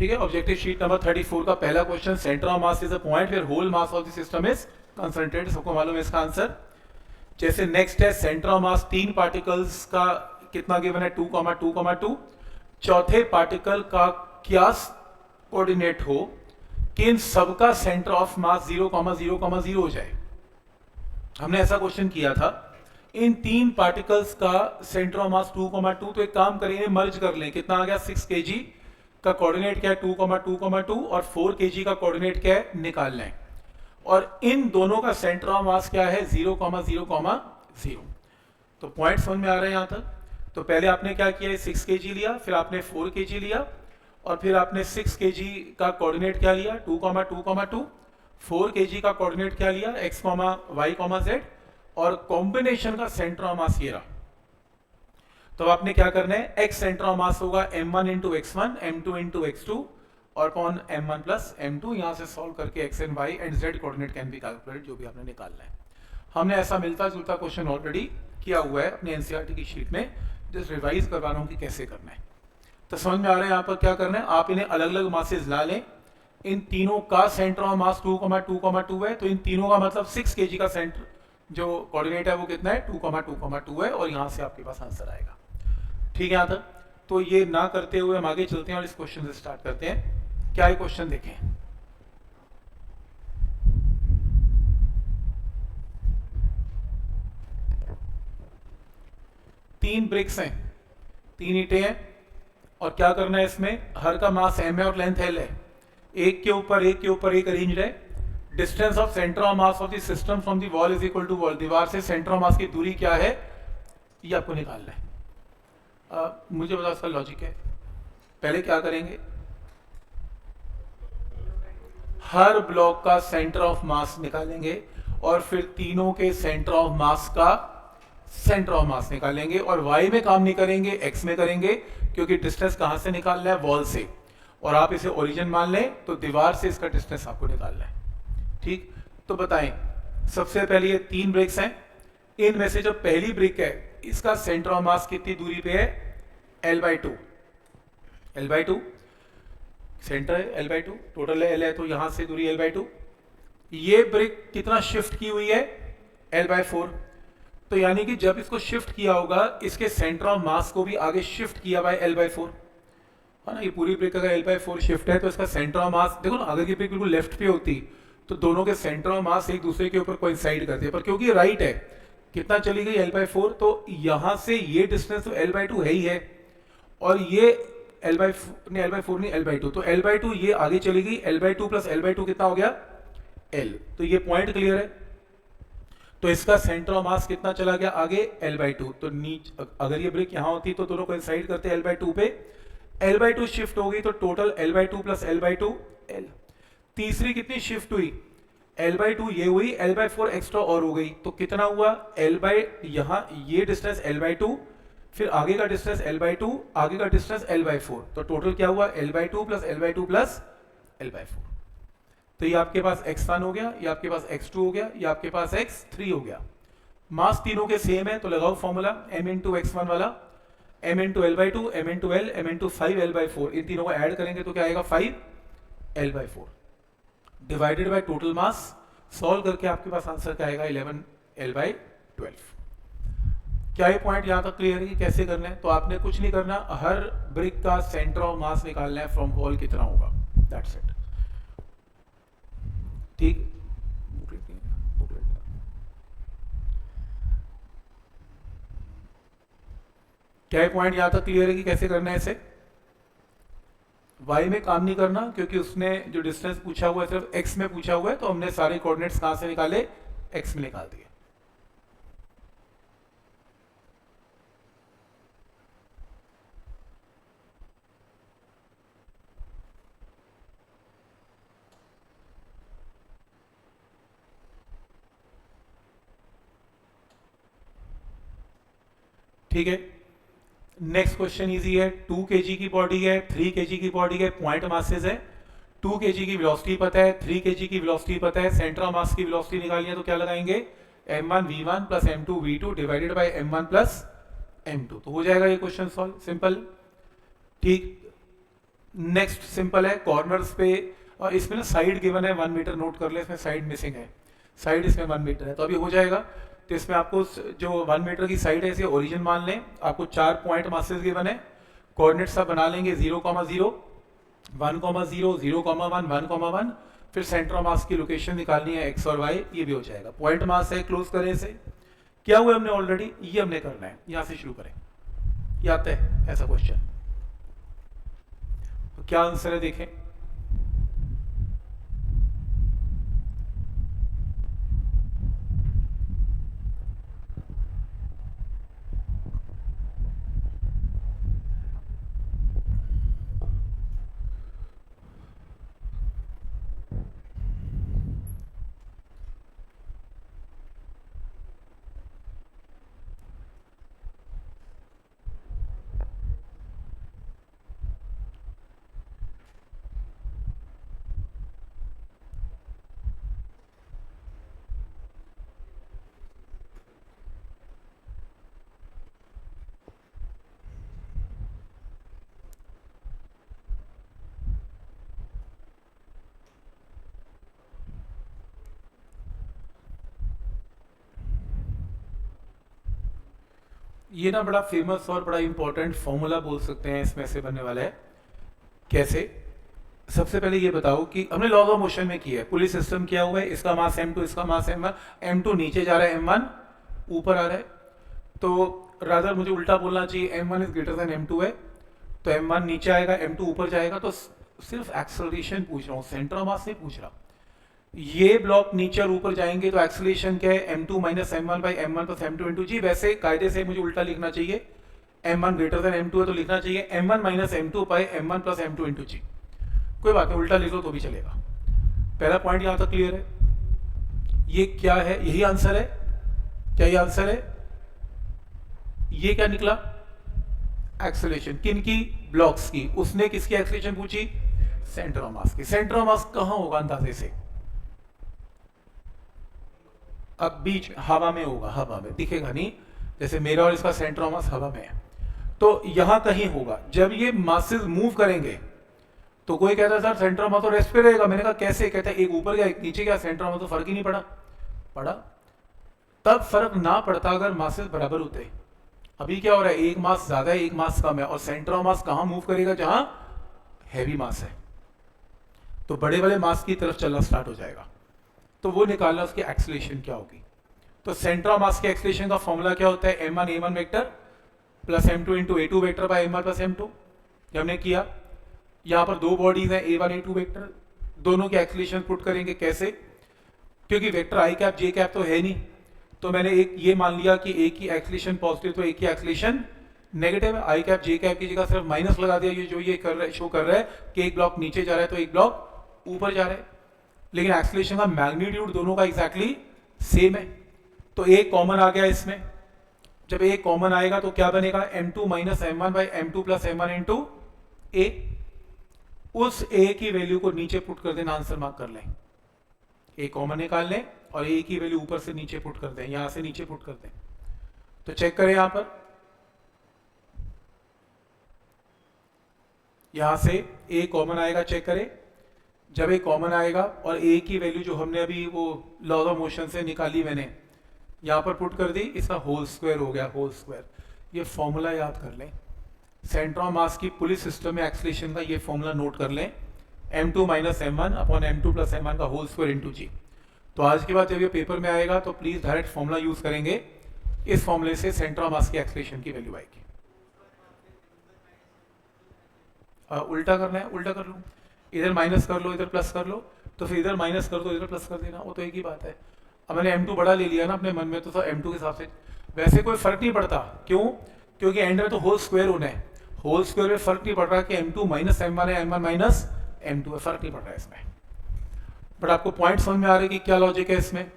ठीक है, objective sheet number 34 का पहला question, centre of mass is a point where whole mass of the system is concentrated. सबको मालूम है इसका आंसर। जैसे नेक्स्ट है सेंटर ऑफ मास, 3 पार्टिकल्स का कितना गिवन है 2,2,2। चौथे पार्टिकल का क्या कोऑर्डिनेट हो कि इन सबका सेंटर ऑफ मास 0,0,0 हो जाए। हमने ऐसा क्वेश्चन किया था। इन 3 पार्टिकल्स का सेंटर ऑफ मास 2,2, तो एक काम करेंगे मर्ज कर लें। कितना आ गया 6 kg का कोऑर्डिनेट क्या है 2,2,2 और 4 kg का कोऑर्डिनेट क्या है निकाल लें। और इन दोनों का सेंटर ऑफ मास क्या है 0,0,0। तो पॉइंट समझ में आ रहा है यहां तक। तो पहले आपने क्या किया 6 kg लिया, फिर आपने 4 kg लिया और फिर आपने 6 kg का कोऑर्डिनेट क्या लिया 2,2,2। 4 kg का कोऑर्डिनेट क्या लिया x, y, z और कॉम्बिनेशन का सेंटर ऑफ मास ये रहा। तो आपने क्या करना है x सेंटर ऑफ मास होगा m1 into x1, m2 into x2 और कौन m1 प्लस m2। यहां से सॉल्व करके x and y and z coordinate can be calculated, जो भी आपने निकालना है। हमने ऐसा मिलता जुलता क्वेश्चन ऑलरेडी किया हुआ है अपने एनसीईआरटी की शीट में, जस्ट रिवाइज करवा रहा हूं कि कैसे करना है। तो समझ में आ रहा है यहाँ पर क्या करना है। आप इन्हें अलग अलग मासेज ला लें। इन तीनों का सेंटर ऑफ मास 2,2,2 है, तो इन तीनों का मतलब 6 kg का सेंटर जो कोऑर्डिनेट है वो कितना है 2,2,2 है और यहां से आपके पास आंसर आएगा। ठीक है यहाँ तक। तो ये ना करते हुए हम आगे चलते हैं और इस क्वेश्चन से स्टार्ट करते हैं। क्या ये क्वेश्चन देखें। तीन ब्रिक्स हैं, 3 ईंटें हैं और क्या करना है इसमें, हर का मास m है और लेंथ l है। एक के ऊपर एक के ऊपर एक अरेंज्ड है। Distance of centre of mass of the system from the wall is equal to wall. दीवार से सेंटर ऑफ मास की दूरी क्या है ये आपको निकालना है। मुझे बताओ इसका लॉजिक है। पहले क्या करेंगे, हर ब्लॉक का सेंटर ऑफ मास निकालेंगे और फिर तीनों के सेंटर ऑफ मास का सेंटर ऑफ मास निकालेंगे और y में काम नहीं करेंगे x में करेंगे, क्योंकि डिस्टेंस कहां से निकालना है वॉल से। और आप इसे ओरिजिन मान लें तो दीवार से इसका डिस्टेंस आपको निकालना है। ठीक, तो बताएं सबसे पहले ये 3 ब्रिक्स हैं। इनमें से जो पहली ब्रिक है इसका सेंटर ऑफ मास कितनी दूरी पे है l/2। l/2 सेंटर है, l/2 टोटल है l है, तो यहां से दूरी l/2। ये ब्रिक कितना शिफ्ट की हुई है l/4। तो यानी कि जब इसको शिफ्ट किया होगा इसके सेंटर ऑफ मास को भी आगे शिफ्ट किया हुआ है l/4, है ना। ये पूरी ब्रिक अगर l/4 शिफ्ट है तो इसका सेंटर ऑफ मास देखो ना, अगर ये ब्रिक बिल्कुल लेफ्ट पे होती तो दोनों के सेंटर ऑफ मास एक दूसरे के ऊपर कोइंसाइड करते हैं, पर क्योंकि राइट है कितना चली गई l/4, तो यहां से ये डिस्टेंस तो l/2 है ही है और ये l/4 नहीं l/2, तो l/2 ये आगे चली गई, l/2 प्लस l/2 कितना हो गया l। तो ये पॉइंट क्लियर है। तो इसका सेंटर ऑफ मास कितना चला गया आगे l/2। तो नीचे अगर ये ब्रिक यहां होती तो दोनों कोइंसाइड करते l/2 पे, l/2 शिफ्ट हो गई तो total l/2 plus l/2 l। तीसरी कितनी शिफ्ट हुई l/2 ये हुई, l/4 एक्स्ट्रा और हो गई, तो कितना हुआ यहां ये डिस्टेंस l/2, फिर आगे का डिस्टेंस l/2, आगे का डिस्टेंस l/4, तो टोटल क्या हुआ l/2 plus l/2 plus l/4। तो ये आपके पास x1 हो गया, ये आपके पास x2 हो गया, ये आपके पास x3 हो गया। मास तीनों के सेम है तो लगाओ फॉर्मूला m इंटू x1 वाला, m into l/2, m into l, m into 5l/4। इन तीनों को ऐड करेंगे तो क्या आएगा 5l/4 divided by total mass. Solve करके आपके पास आंसर क्या आएगा 11l/12। क्या ये पॉइंट यहां तक क्लियर है कि कैसे करना है। तो आपने कुछ नहीं करना, हर ब्रिक का सेंटर ऑफ मास निकालना है फ्रॉम वॉल कितना होगा, दैट्स इट। ठीक, क्या पॉइंट यहां तक क्लियर है कि कैसे करना है इसे। y में काम नहीं करना क्योंकि उसने जो डिस्टेंस पूछा हुआ है सिर्फ x में पूछा हुआ है, तो हमने सारे कोऑर्डिनेट्स कहां से निकाले x में निकाल दिए। ठीक है, नेक्स्ट क्वेश्चन इजी है। 2 kg की बॉडी है, 3 kg की बॉडी है, पॉइंट मासेस है। 2 kg की वेलोसिटी पता है, 3 kg की वेलोसिटी पता है, सेंटर ऑफ मास की वेलोसिटी निकालनी है तो क्या लगाएंगे m1 v1 plus m2 v2 divided by m1 plus m2। तो हो जाएगा ये क्वेश्चन सॉल्व, सिंपल। ठीक, नेक्स्ट सिंपल है, कॉर्नर्स पे, और इसमें ना साइड गिवन है 1 मीटर, नोट कर ले, इसमें साइड मिसिंग है, साइड इसमें 1 मीटर है, तो अभी हो जाएगा। तो इसमें आपको जो 1 मीटर की साइड है इसे ओरिजिन मान लें, आपको 4 पॉइंट मासेस गिवन है, कोऑर्डिनेट्स आप बना लेंगे 0,0, 1,0, 0,1, 1,1, फिर सेंटर ऑफ मास की लोकेशन निकालनी है x और y, ये भी हो जाएगा। पॉइंट मास है, क्लोज करें इसे, क्या हुआ हमने ऑलरेडी, ये हमने करना है, यहां से शुरू करें, ये आता है ऐसा क्वेश्चन, तो क्या आंसर है देखें। ये ना बड़ा फेमस और बड़ा इंपॉर्टेंट फॉर्मूला बोल सकते हैं, इसमें से बनने वाला है। कैसे, सबसे पहले ये बताओ कि हमने लॉज ऑफ मोशन में किया है, पुली सिस्टम किया हुआ है, इसका मास m2, इसका मास m1, m2 नीचे जा रहा है, m1 ऊपर आ रहा है, तो रादर मुझे उल्टा बोलना चाहिए, m1 is greater than m2 है, तो m1 नीचे आएगा, m2 ऊपर जाएगा, तो सिर्फ एक्सेलरेशन पूछ रहा हूँ, सेंटर ऑफ मास नहीं पूछ रहा। ये ब्लॉक नीचे और ऊपर जाएंगे तो एक्सेलरेशन क्या है, m2 minus m1 by m1 plus m2 into g. वैसे कायदे से मुझे उल्टा लिखना चाहिए, m1 ग्रेटर देन m2 है तो लिखना चाहिए m1 minus m2 by m1 plus m2 into g. कोई बात नहीं, उल्टा लिख लो तो भी चलेगा। पहला पॉइंट यहां तक क्लियर है। ये क्या है, यही आंसर है क्या, ये आंसर है। ये क्या निकला, एक्सेलरेशन किन की, ब्लॉक्स की। उसने किसकी एक्सेलरेशन पूछी, सेंटर ऑफ मास की। सेंटर ऑफ मास कहां होगा अंदाजे से, अब बीच हवा में होगा, हवा में दिखेगा नहीं, जैसे मेरा और इसका सेंटर ऑफ मास हवा में है, तो यहां कहीं होगा। जब ये मासेस मूव करेंगे तो कोई कहता है सर सेंटर ऑफ मास तो रेस्ट पे रहेगा, मैंने कहा कैसे, कहता है एक ऊपर गया एक नीचे गया, सेंटर ऑफ मास तो फर्क ही नहीं पड़ा। पड़ा तब फर्क ना पड़ता अगर मासेस बराबर होते। अभी क्या हो रहा है, एक मास ज्यादा है एक मास कम है, और सेंटर ऑफ मास कहां मूव करेगा, जहां हैवी मास है, तो बड़े वाले मास की तरफ चलना स्टार्ट हो जाएगा। तो वो निकालना उसकी एक्सेलरेशन क्या होगी। तो सेंटर ऑफ मास के एक्सेलरेशन का फॉर्मूला क्या होता है, m1 a1 vector plus m2 into a2 vector by m1 plus m2। हमने किया, यहाँ पर दो बॉडीज हैं a1 a2 वेक्टर, दोनों के एक्सेलरेशन पुट करेंगे कैसे, क्योंकि वेक्टर आई कैप जे कैप तो है नहीं, तो मैंने एक ये मान लिया कि एक ही एक्सेलरेशन पॉजिटिव तो एक ही एक्सेलरेशन नेगेटिव है। आई कैप जे कैप की जगह सिर्फ माइनस लगा दिया, ये जो ये कर रहा है, शो कर रहा है कि एक ब्लॉक नीचे जा रहा है तो एक ब्लॉक ऊपर जा रहा है, लेकिन एक्सेलरेशन का मैग्नीट्यूड दोनों का एग्जैक्टली सेम है। तो एक कॉमन आ गया इसमें, जब एक कॉमन आएगा तो क्या बनेगा, m2 minus m1 by m2 plus m1 into a. उस a की वैल्यू को नीचे पुट कर देना, आंसर मार्क कर लें, a कॉमन निकाल लें और a की वैल्यू ऊपर से नीचे पुट कर दें, यहां से नीचे पुट कर दें। तो चेक करें यहां से a कॉमन आएगा, चेक करें। जब a कॉमन आएगा और a की वैल्यू जो हमने अभी वो लॉ ऑफ मोशन से निकाली मैंने यहां पर पुट कर दी, इसका होल स्क्वायर हो गया, होल स्क्वायर। ये फॉर्मूला याद कर लें, सेंटर ऑफ मास की पुली सिस्टम में एक्सेलरेशन का ये फॉर्मूला नोट कर लें, m2 minus m1 upon m2 plus m1 का होल स्क्वायर इंटू जी। तो आज के बाद जब ये पेपर में आएगा तो प्लीज डायरेक्ट फॉर्मूला यूज करेंगे, इस फॉर्मूले से सेंटर ऑफ मास की एक्सेलरेशन की वैल्यू आएगी। उल्टा करना है, उल्टा कर लो, इधर माइनस कर लो इधर प्लस कर लो, तो फिर इधर माइनस कर दो इधर प्लस कर देना, वो तो एक ही बात है। अब मैंने m2 बड़ा ले लिया ना अपने मन में, तो m2 के हिसाब से वैसे कोई फर्क नहीं पड़ता, क्यों, क्योंकि एंड में तो होल स्क्वायर होना है, होल स्क्वायर में फर्क नहीं पड़ रहा कि m2 माइनस m1 है m1 माइनस m2 है, फर्क नहीं पड़ रहा है इसमें। बट आपको पॉइंट समझ में आ रहा है कि क्या लॉजिक है इसमें।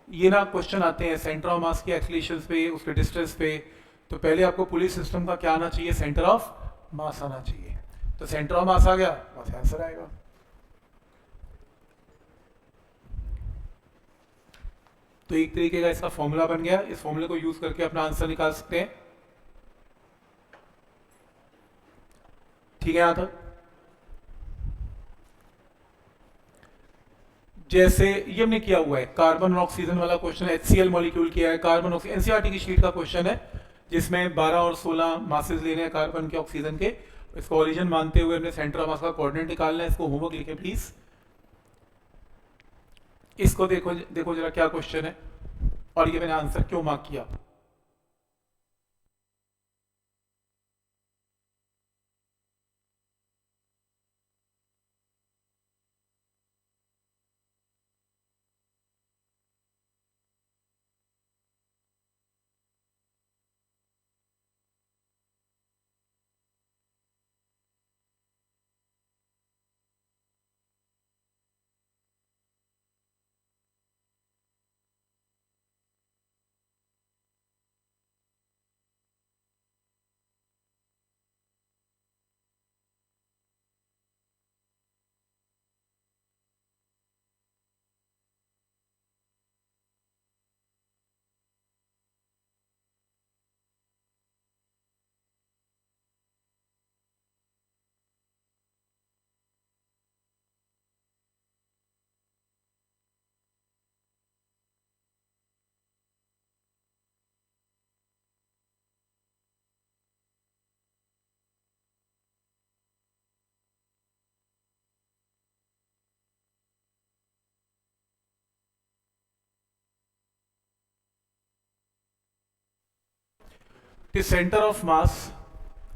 ये ना क्वेश्चन आते हैं सेंटर ऑफ मास की एक्सेलरेशन पे, उसके डिस्टेंस पे, तो पहले आपको पुलिस सिस्टम का क्या आना चाहिए, सेंटर ऑफ मास आना चाहिए। तो सेंटर ऑफ मास आ गया, बस आंसर आएगा। तो एक तरीके का इसका फॉर्मूला बन गया, इस फॉर्मूले को यूज करके अपना आंसर निकाल सकते हैं। ठीक है यहां तक। जैसे ये हमने किया हुआ है, कार्बन और ऑक्सीजन वाला क्वेश्चन है, HCl मॉलिक्यूल किया है, कार्बन ऑक्सीजन, एनसीईआरटी की शीट का क्वेश्चन है जिसमें 12 और 16 मासेस लेने हैं कार्बन के, ऑक्सीजन के। इसको ओरिजिन मानते हुए अपने सेंटर ऑफ मास का कोऑर्डिनेट निकालना है। इसको होमवर्क लिखे प्लीज। इसको देखो देखो जरा क्या क्वेश्चन है और ये मैंने आंसर क्यों मार्क किया। The center of mass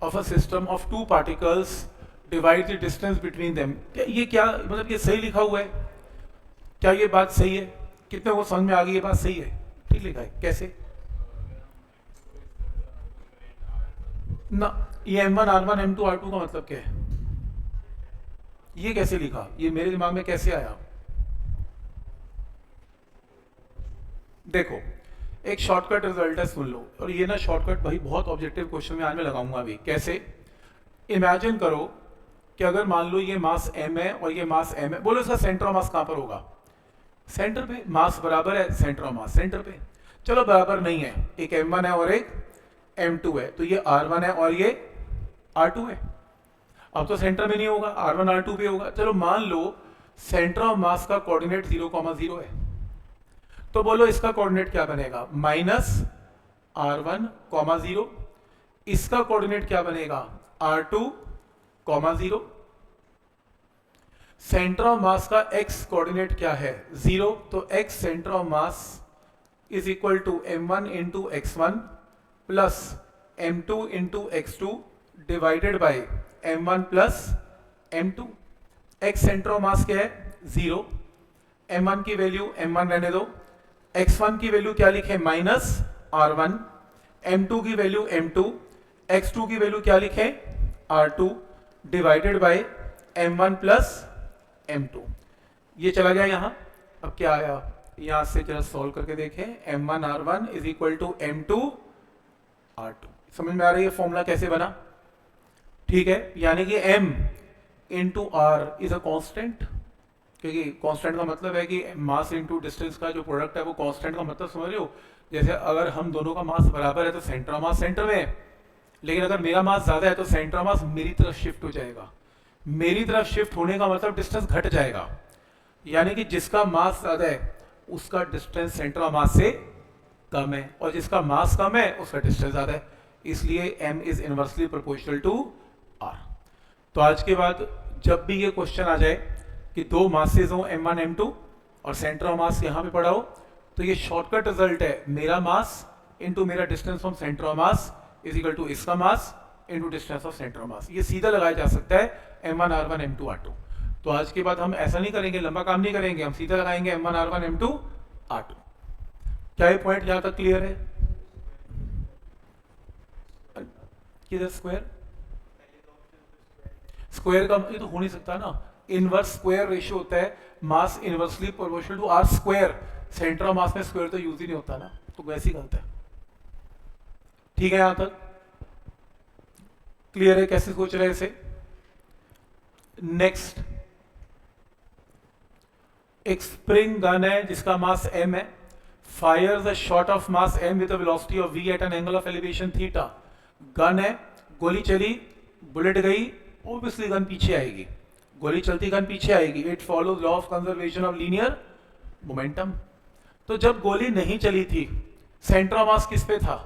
of a system of two particles divide the distance between them। ये क्या मतलब, ये सही लिखा हुआ है? क्या ये बात सही है? कितने को समझ में आ गई ये बात सही है? ठीक लिखा है? कैसे ना? ये M1 R1 M2 R2 का मतलब क्या है? ये कैसे लिखा? ये मेरे दिमाग में कैसे आया? देखो, एक शॉर्टकट रिजल्ट है, सुन लो। और ये ना शॉर्टकट भाई बहुत ऑब्जेक्टिव क्वेश्चन में आज मैं लगाऊंगा अभी। कैसे? इमेजिन करो कि अगर मान लो ये मास m है और ये मास m है, बोलो इसका सेंटर ऑफ मास कहां पर होगा? सेंटर पे। मास बराबर है, सेंटर ऑफ मास सेंटर पे। चलो बराबर नहीं है, एक m1 है और एक m2 है, तो ये r1 है और ये r2 है। अब तो सेंटर में नहीं होगा, r1 r2 पे होगा। चलो मान लो सेंटर ऑफ मास का कोऑर्डिनेट 0,0 है, तो बोलो इसका कोऑर्डिनेट क्या बनेगा? -r1,0। इसका कोऑर्डिनेट क्या बनेगा? r2,0। सेंटर ऑफ मास का x कोऑर्डिनेट क्या है? 0। तो x centre of mass is equal to m1 into x1 plus m2 into x2 divided by m1 plus m2। x centre of mass क्या है? 0। m1 की वैल्यू m1 रहने दो, x1 की वैल्यू क्या लिखे? -r1, m2 की वैल्यू m2, x2 की वैल्यू क्या लिखे? r2 divided by m1 plus m2। ये चला गया यहां। अब क्या आया? यहां से जरा सॉल्व करके देखें। m1 r1 is equal to m2 r2। समझ में आ रही है फॉर्मूला कैसे बना? ठीक है, यानी कि m into R is a constant, क्योंकि कांस्टेंट का मतलब है कि मास इनटू डिस्टेंस का जो प्रोडक्ट है वो कांस्टेंट का मतलब समझ रहे हो। जैसे अगर हम दोनों का मास बराबर है तो सेंटर ऑफ मास सेंटर में है, लेकिन अगर मेरा मास ज्यादा है तो सेंटर ऑफ मास मेरी तरफ शिफ्ट हो जाएगा। मेरी तरफ शिफ्ट होने का मतलब डिस्टेंस घट जाएगा, यानी कि जिसका मास ज्यादा है उसका डिस्टेंस सेंटर ऑफ मास से कम है, और जिसका मास कम है उसका डिस्टेंस ज्यादा है। इसलिए m is inversely proportional to r। तो आज के बाद जब भी ये क्वेश्चन आ जाए कि दो मासेस हो m1 m2 और सेंटर ऑफ मास यहाँ पे पड़ा हो, तो ये शॉर्टकट रिजल्ट है, मेरा मास इनटू मेरा distance from centre of mass is equal to इसका mass into distance of centre of mass. ये सीधा लगाया जा सकता है m1 r1 m2 r2। तो आज के बाद हम ऐसा नहीं करेंगे, लंबा काम नहीं करेंगे, हम सीधा लगाएंगे m1 r1 m2 r2। क्या ये पॉइंट यहां तक क्लियर है? किधर स्क्वायर? स्क्वायर का ये तो हो नहीं सकता ना, इनवर्स स्क्वायर रेशियो होता है, mass inversely proportional to r square. Centre of mass में स्क्वायर तो यूज ही नहीं होता ना, तो वैसे ही गलत है। ठीक है, यहां तक क्लियर है कैसे सोच रहे हैं इसे? नेक्स्ट, एक स्प्रिंग गन है जिसका मास m है, fires a shot of mass m with a velocity of v at an angle of elevation theta. Gun है, गोली चली, बुलेट गई, ऑब्वियसली गन पीछे आएगी, गोली चलती गन पीछे आएगी, it follows law of conservation of linear momentum. तो जब गोली नहीं चली थी सेंटर ऑफ मास किस पे था,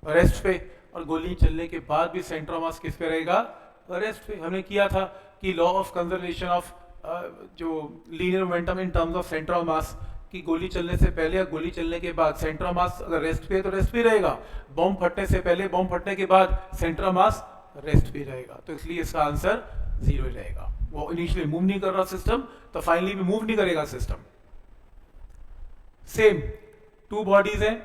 रेस्ट पे, और गोली चलने के बाद भी सेंटर ऑफ मास किस पे रहेगा, रेस्ट पे। हमने किया था कि लॉ ऑफ कंजर्वेशन ऑफ जो linear momentum in terms of centre of मास, कि गोली चलने से पहले या गोली चलने के बाद सेंटर ऑफ मास अगर रेस्ट पे है तो रेस्ट पे रहेगा, बॉम्ब फटने से पहले बॉम्ब फटने के बाद सेंटर ऑफ मास रेस्ट पे रहेगा, तो इसलिए इसका आंसर 0 रहेगा। वो इनिशियली मूव नहीं कर रहा सिस्टम, तो फाइनली भी मूव नहीं करेगा सिस्टम। सेम टू बॉडीज हैं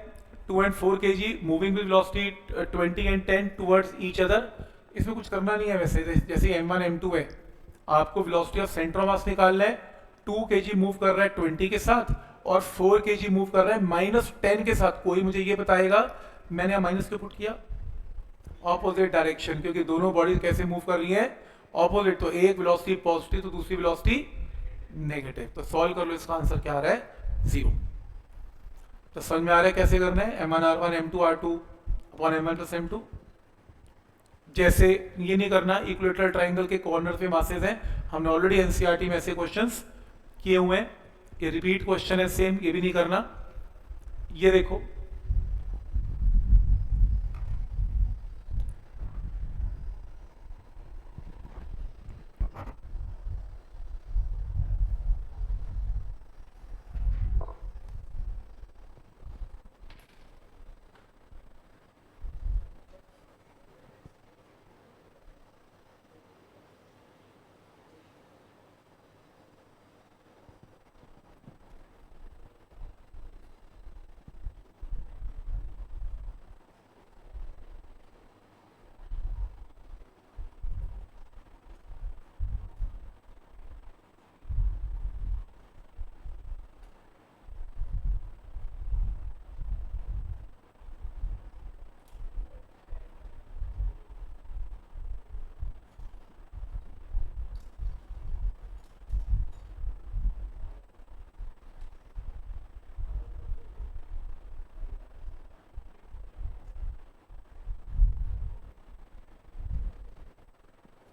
2 and 4 kg moving with velocity 20 and 10 towards each other. इसमें कुछ करना नहीं है वैसे, जैसे m1 m2 है, आपको वेलोसिटी ऑफ सेंटर ऑफ मास निकालना है। 2 kg मूव कर रहा है 20 के साथ और 4 kg मूव कर रहा है -10 के साथ। कोई मुझे ये बताएगा, मैंने यहाँ माइनस क्यों पुट किया, ऑपोजिट डायरेक्शन, क्योंकि दोनों बॉडीज कैसे मूव कर रही है, ऑपोजिट। तो एक वेलोसिटी पॉजिटिव तो दूसरी वेलोसिटी नेगेटिव, तो सॉल्व कर लो, इसका आंसर क्या आ रहा है 0। तो समझ में आ रहा है कैसे करना है, m1 r1 m2 r2 upon m1 plus m2। जैसे ये नहीं करना, इक्विलेटरल ट्रायंगल के कॉर्नर पे मासेस हैं, हमने ऑलरेडी एनसीईआरटी में ऐसे क्वेश्चंस किए हुए हैं, ये रिपीट क्वेश्चन है सेम, ये भी नहीं करना। ये देखो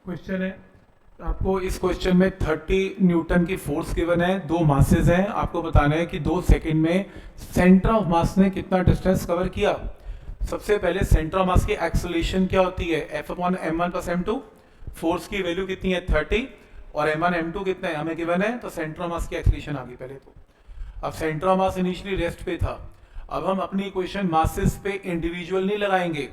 क्वेश्चन है आपको, इस क्वेश्चन में 30 न्यूटन की फोर्स गिवन है, 2 मासेस हैं, आपको बताना है कि 2 सेकंड में सेंटर ऑफ मास ने कितना डिस्टेंस कवर किया। सबसे पहले सेंटर ऑफ मास की एक्सेलरेशन क्या होती है, F upon m1 plus m2। Force की वैल्यू कितनी है 30 और m1 m2 कितना है हमें गिवन है, तो सेंटर ऑफ मास की एक्सेलरेशन आ गई पहले तो। अब centre of mass initially rest पे था, अब हम अपनी इक्वेशन मासेस पे इंडिविजुअल नहीं लगाएंगे,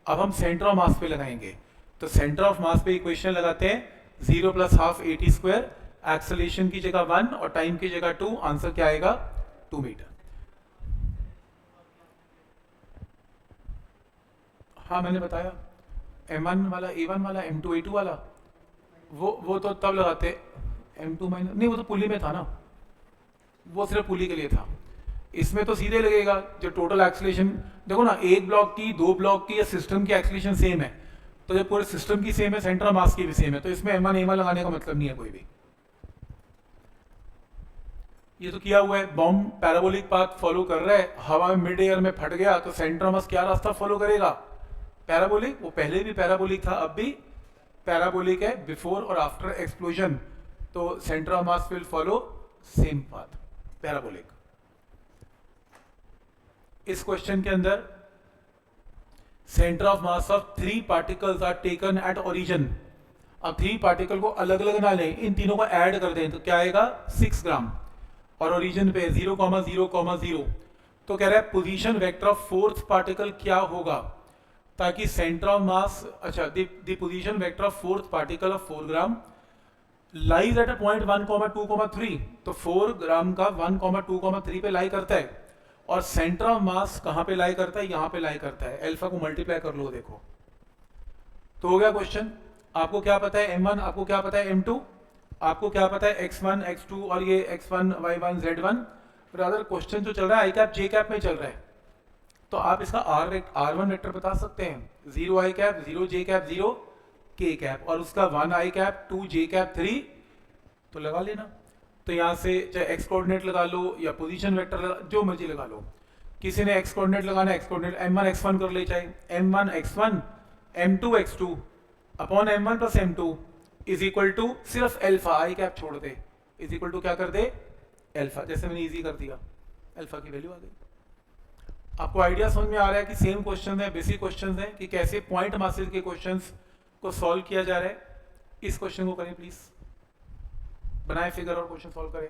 अब हम सेंटर ऑफ मास पे लगाएंगे। तो सेंटर ऑफ मास पे इक्वेशन लगाते हैं 0 plus half at square, acceleration की जगह 1 और टाइम की जगह 2, आंसर क्या आएगा 2 मीटर। हाँ मैंने बताया m1 वाला a1 वाला m2 a2 वाला, वो तो तब लगाते m2 माइनस, नहीं वो तो पुली में था ना, वो सिर्फ पुली के लिए था। इसमें तो सीधे लगेगा जो टोटल एक्सेलरेशन, देखो ना एक ब्लॉक की, 2 ब्लॉक की या सिस्टम की एक्सेलरेशन सेम है, तो जब पूरे सिस्टम की सेम है सेंटर ऑफ मास की भी सेम है, तो इसमें m1 a1 लगाने का मतलब नहीं है कोई भी। ये तो किया हुआ है, बॉम्ब पैराबोलिक पाथ फॉलो कर रहा है, हवा में मिड एयर में फट गया तो सेंटर ऑफ मास क्या रास्ता फॉलो करेगा, पैराबोलिक। वो पहले भी पैराबोलिक था, अब भी पैराबोलिक है, बिफोर और आफ्टर एक्सप्लोजन, तो centre of mass will follow same path, parabolic. इस क्वेश्चन के अंदर centre of mass of 3 particles are taken at origin. अब 3 पार्टिकल को अलग अलग ना लें, इन तीनों को ऐड कर दें तो क्या आएगा 6 ग्राम, और ओरिजिन पे 0,0,0। तो कह रहा है position vector of 4th particle क्या होगा, ताकि सेंटर ऑफ मास, अच्छा the position vector of 4th particle of 4 gram lies at a point 1,2,3, तो 4 ग्राम का 1,2,3 पे लाई करता है, और सेंटर ऑफ मास कहां पे लाई करता है, यहां पे लाई करता है। अल्फा को मल्टीप्लाई कर लो, देखो तो हो गया क्वेश्चन। आपको क्या पता है m1, आपको क्या पता है m2, आपको क्या पता है x1 x2 और ये x1 y1 z1। Rather question जो चल रहा है आई कैप जे कैप में चल रहा है, तो आप इसका r1 वेक्टर बता सकते हैं, 0 i cap 0 j cap 0 k cap, और उसका 1 i कैप 2 j कैप 3, तो लगा लेना। तो यहाँ से चाहे एक्स कोऑर्डिनेट लगा लो या पोजीशन वेक्टर लगा, जो मर्जी लगा लो। किसी ने एक्स कोऑर्डिनेट लगाना है, एक्स कोऑर्डिनेट m1 x1 कर ले, चाहे m1 x1 m2 x2 upon m1 plus m2 is equal to सिर्फ अल्फा, आई कैप छोड़ दे, इज इक्वल टू क्या कर दे अल्फा, जैसे मैंने इजी कर दिया, अल्फा की वैल्यू आ गई। आपको आइडिया समझ में आ रहा है कि सेम क्वेश्चन है, बेसिक क्वेश्चन है कि कैसे पॉइंट मासेस के क्वेश्चंस को सॉल्व किया जा रहा है। इस क्वेश्चन को करें प्लीज, बनाए फिगर और क्वेश्चन सॉल्व करें।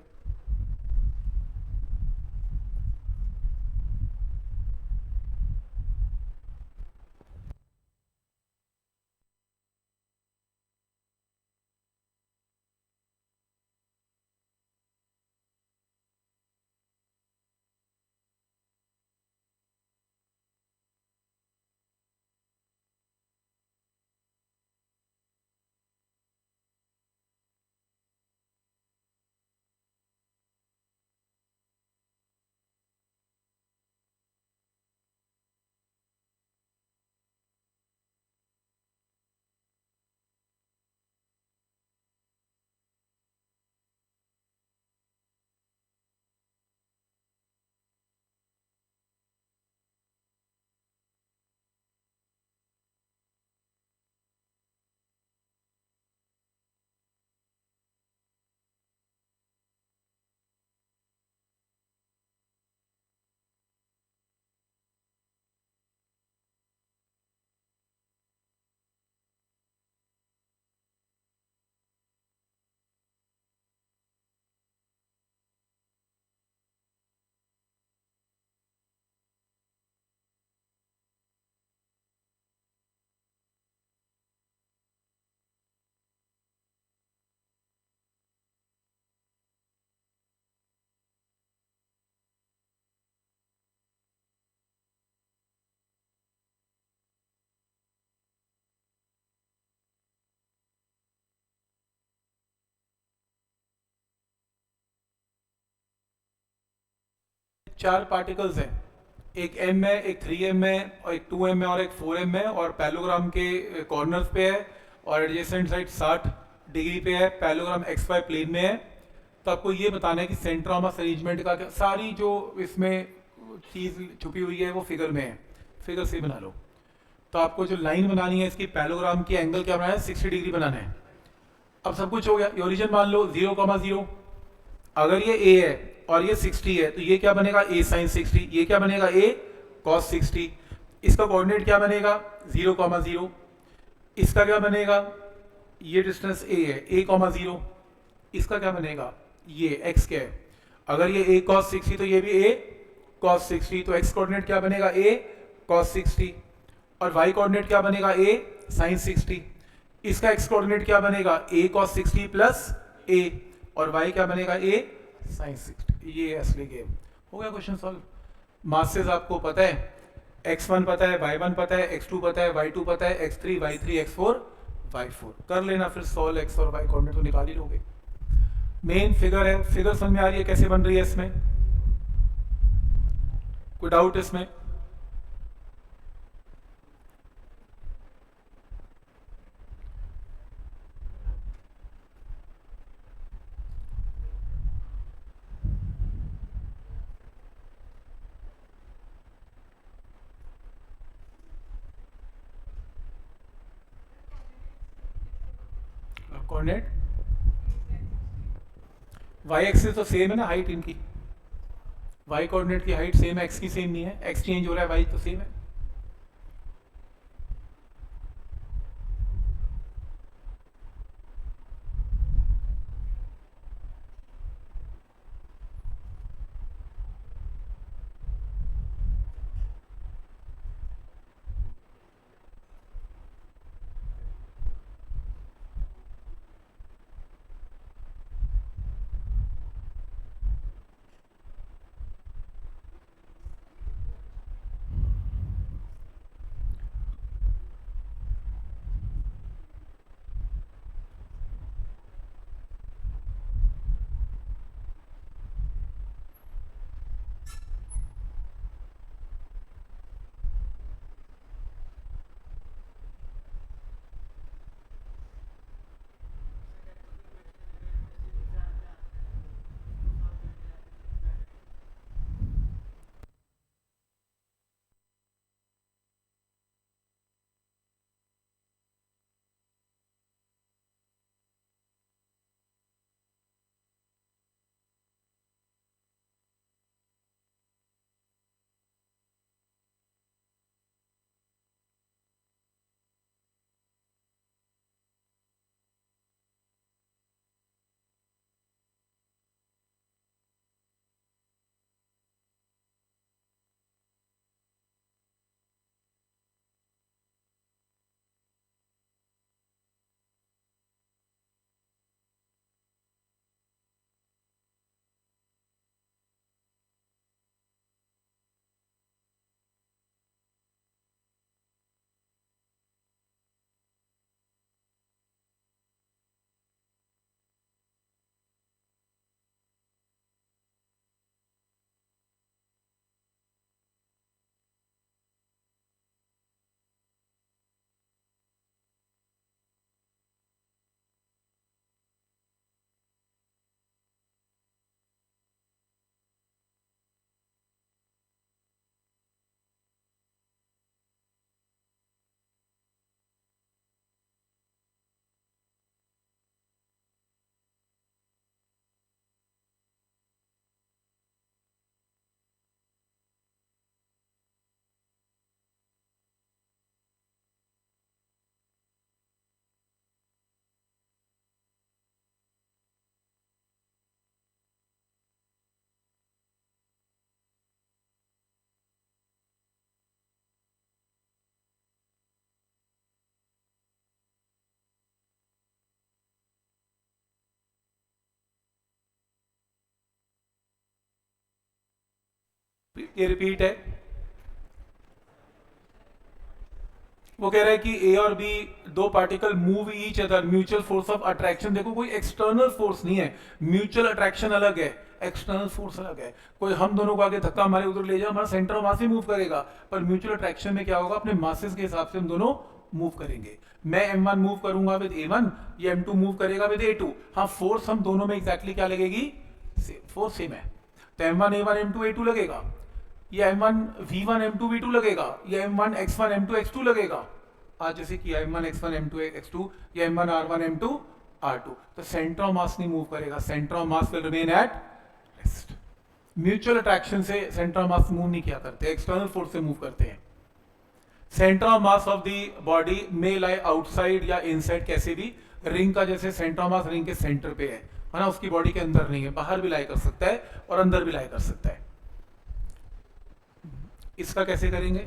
चार पार्टिकल्स हैं, एक एम है, एक 3m है, और एक 2m है, और एक 4m है, और पैलोग्राम के कॉर्नर्स पे है, और एडजेसेंट साइड 60 डिग्री पे है, पैलोग्राम एक्स वाई प्लेन में है। तो आपको ये बताना है कि सेंटर ऑफ मास अरेंजमेंट का सारी जो इसमें चीज़ छुपी हुई है वो फिगर में है, फिगर से बना लो। तो आपको जो लाइन बनानी है इसकी पैलोग्राम की एंगल क्या बनाना है, 60 डिग्री बनाना है। अब सब कुछ हो गया, ओरिजिन मान लो 0,0। अगर ये a है और ये 60 है तो ये क्या बनेगा a sin 60, ये क्या बनेगा a cos 60। इसका कोऑर्डिनेट क्या बनेगा 0,0। इसका क्या बनेगा, ये डिस्टेंस a है, a,0। इसका क्या बनेगा, ये x क्या है, अगर ये a cos 60 तो ये भी a cos 60, तो x कोऑर्डिनेट क्या बनेगा a cos 60, और y कोऑर्डिनेट क्या बनेगा a sin 60। इसका x कोऑर्डिनेट क्या बनेगा a cos 60 प्लस a, और y क्या बनेगा a sin 60। ये असली गेम हो गया, क्वेश्चन सॉल्व। मासेस आपको पता है, x1 पता है, y1 पता है, x2 पता है, y2 पता है, x3 y3 x4 y4 कर लेना, फिर सॉल्व x और y कोऑर्डिनेट तो निकाल ही लोगे। मेन फिगर है, फिगर समझ में आ रही है कैसे बन रही है, इसमें कोई डाउट इसमें? कोऑर्डिनेट y एक्सिस तो सेम है ना, हाइट इनकी, y कोऑर्डिनेट की हाइट सेम है, x की सेम नहीं है, x चेंज हो रहा है, y तो सेम है। ये रिपीट है। वो कह रहा है कि ए और बी दो particle move each other, mutual force of attraction. देखो कोई एक्सटर्नल फोर्स नहीं है, म्यूचुअल अट्रैक्शन अलग है, एक्सटर्नल फोर्स अलग है। कोई हम दोनों को आगे धक्का मारे उधर ले जाए, हमारा centre of mass he move करेगा, पर म्यूचुअल अट्रैक्शन में क्या होगा, अपने मासेस के हिसाब से हम दोनों मूव करेंगे। मैं m1 मूव करूंगा विद a1, ये m2 मूव करेगा विद a2। हाँ, फोर्स हम दोनों में एग्जैक्टली क्या लगेगी, फोर्स सेम है, तो m1 a1 m2 a2 लगेगा, ये m1 v1 m2 v2 लगेगा, ये m1 x1 m2 x2 लगेगा। आज जैसे किया m1 x1 m2 x2, या m1 r1 m2 r2। तो सेंटर ऑफ मास नहीं मूव करेगा, centre of mass will remain at rest. Mutual attraction से सेंटर ऑफ मास मूव नहीं किया करते, एक्सटर्नल फोर्स से मूव करते हैं। Centre of mass of the body may lie outside या इनसाइड, कैसे भी। रिंग का जैसे सेंटर ऑफ मास रिंग के सेंटर पे है ना, उसकी बॉडी के अंदर नहीं है, बाहर भी लाई कर सकता है और अंदर भी लाई कर सकता है। इसका कैसे करेंगे,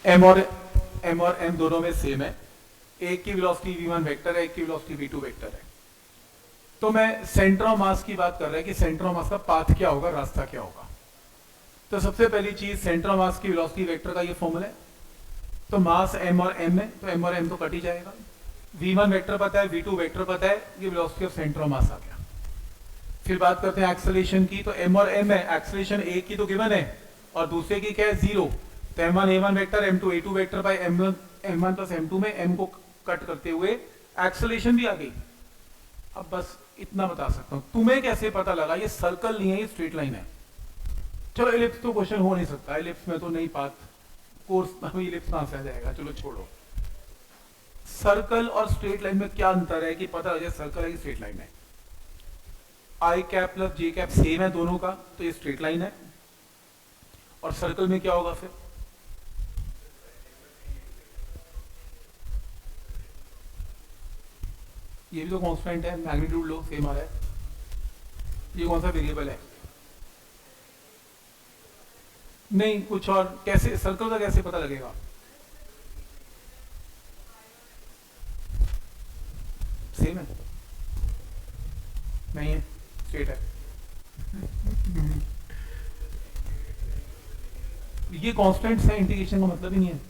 m और m दोनों में सेम है, एक की वेलोसिटी v1 वेक्टर है, एक की वेलोसिटी v2 वेक्टर है। तो मैं सेंटर ऑफ मास की बात कर रहा है कि सेंटर ऑफ मास का पाथ क्या होगा, रास्ता क्या होगा। तो सबसे पहली चीज, सेंटर ऑफ मास की वेलोसिटी वेक्टर का ये फॉर्मूला है। तो मास m और m है, तो m और m तो कट ही जाएगा। v1 वेक्टर पता है, v2 वेक्टर पता है, ये velocity of centre of mass आ गया। फिर बात करते हैं एक्सेलरेशन की। तो m और m है, एक्सेलरेशन एक की तो गिवन है और दूसरे की क्या है, 0। तो m1 a1 vector, m2 a2 vector by m1 plus m2 में m को कट करते हुए एक्सेलरेशन भी आ गई। अब बस इतना बता सकता हूं। तुम्हें कैसे पता लगा, ये सर्कल नहीं है, ये स्ट्रेट लाइन है। चलो इलिप्स तो क्वेश्चन हो नहीं सकता, इलिप्स में तो नहीं पात कोर्स, अभी इलिप्स कहां से आ जाएगा, चलो छोड़ो। सर्कल और स्ट्रेट लाइन में क्या अंतर है कि पता लगे सर्कल है कि स्ट्रेट लाइन है। आई कैप प्लस जे कैप सेम है दोनों का, तो ये स्ट्रेट लाइन है। और सर्कल में क्या होगा फिर, ये भी तो कांस्टेंट है, मैग्नीट्यूड लो सेम आ रहा है। ये कौन सा वेरिएबल है, नहीं कुछ और। कैसे सर्कल का कैसे पता लगेगा, सेम है, नहीं है, स्ट्रेट है। ये कांस्टेंट्स है, इंटीग्रेशन का मतलब ही नहीं है।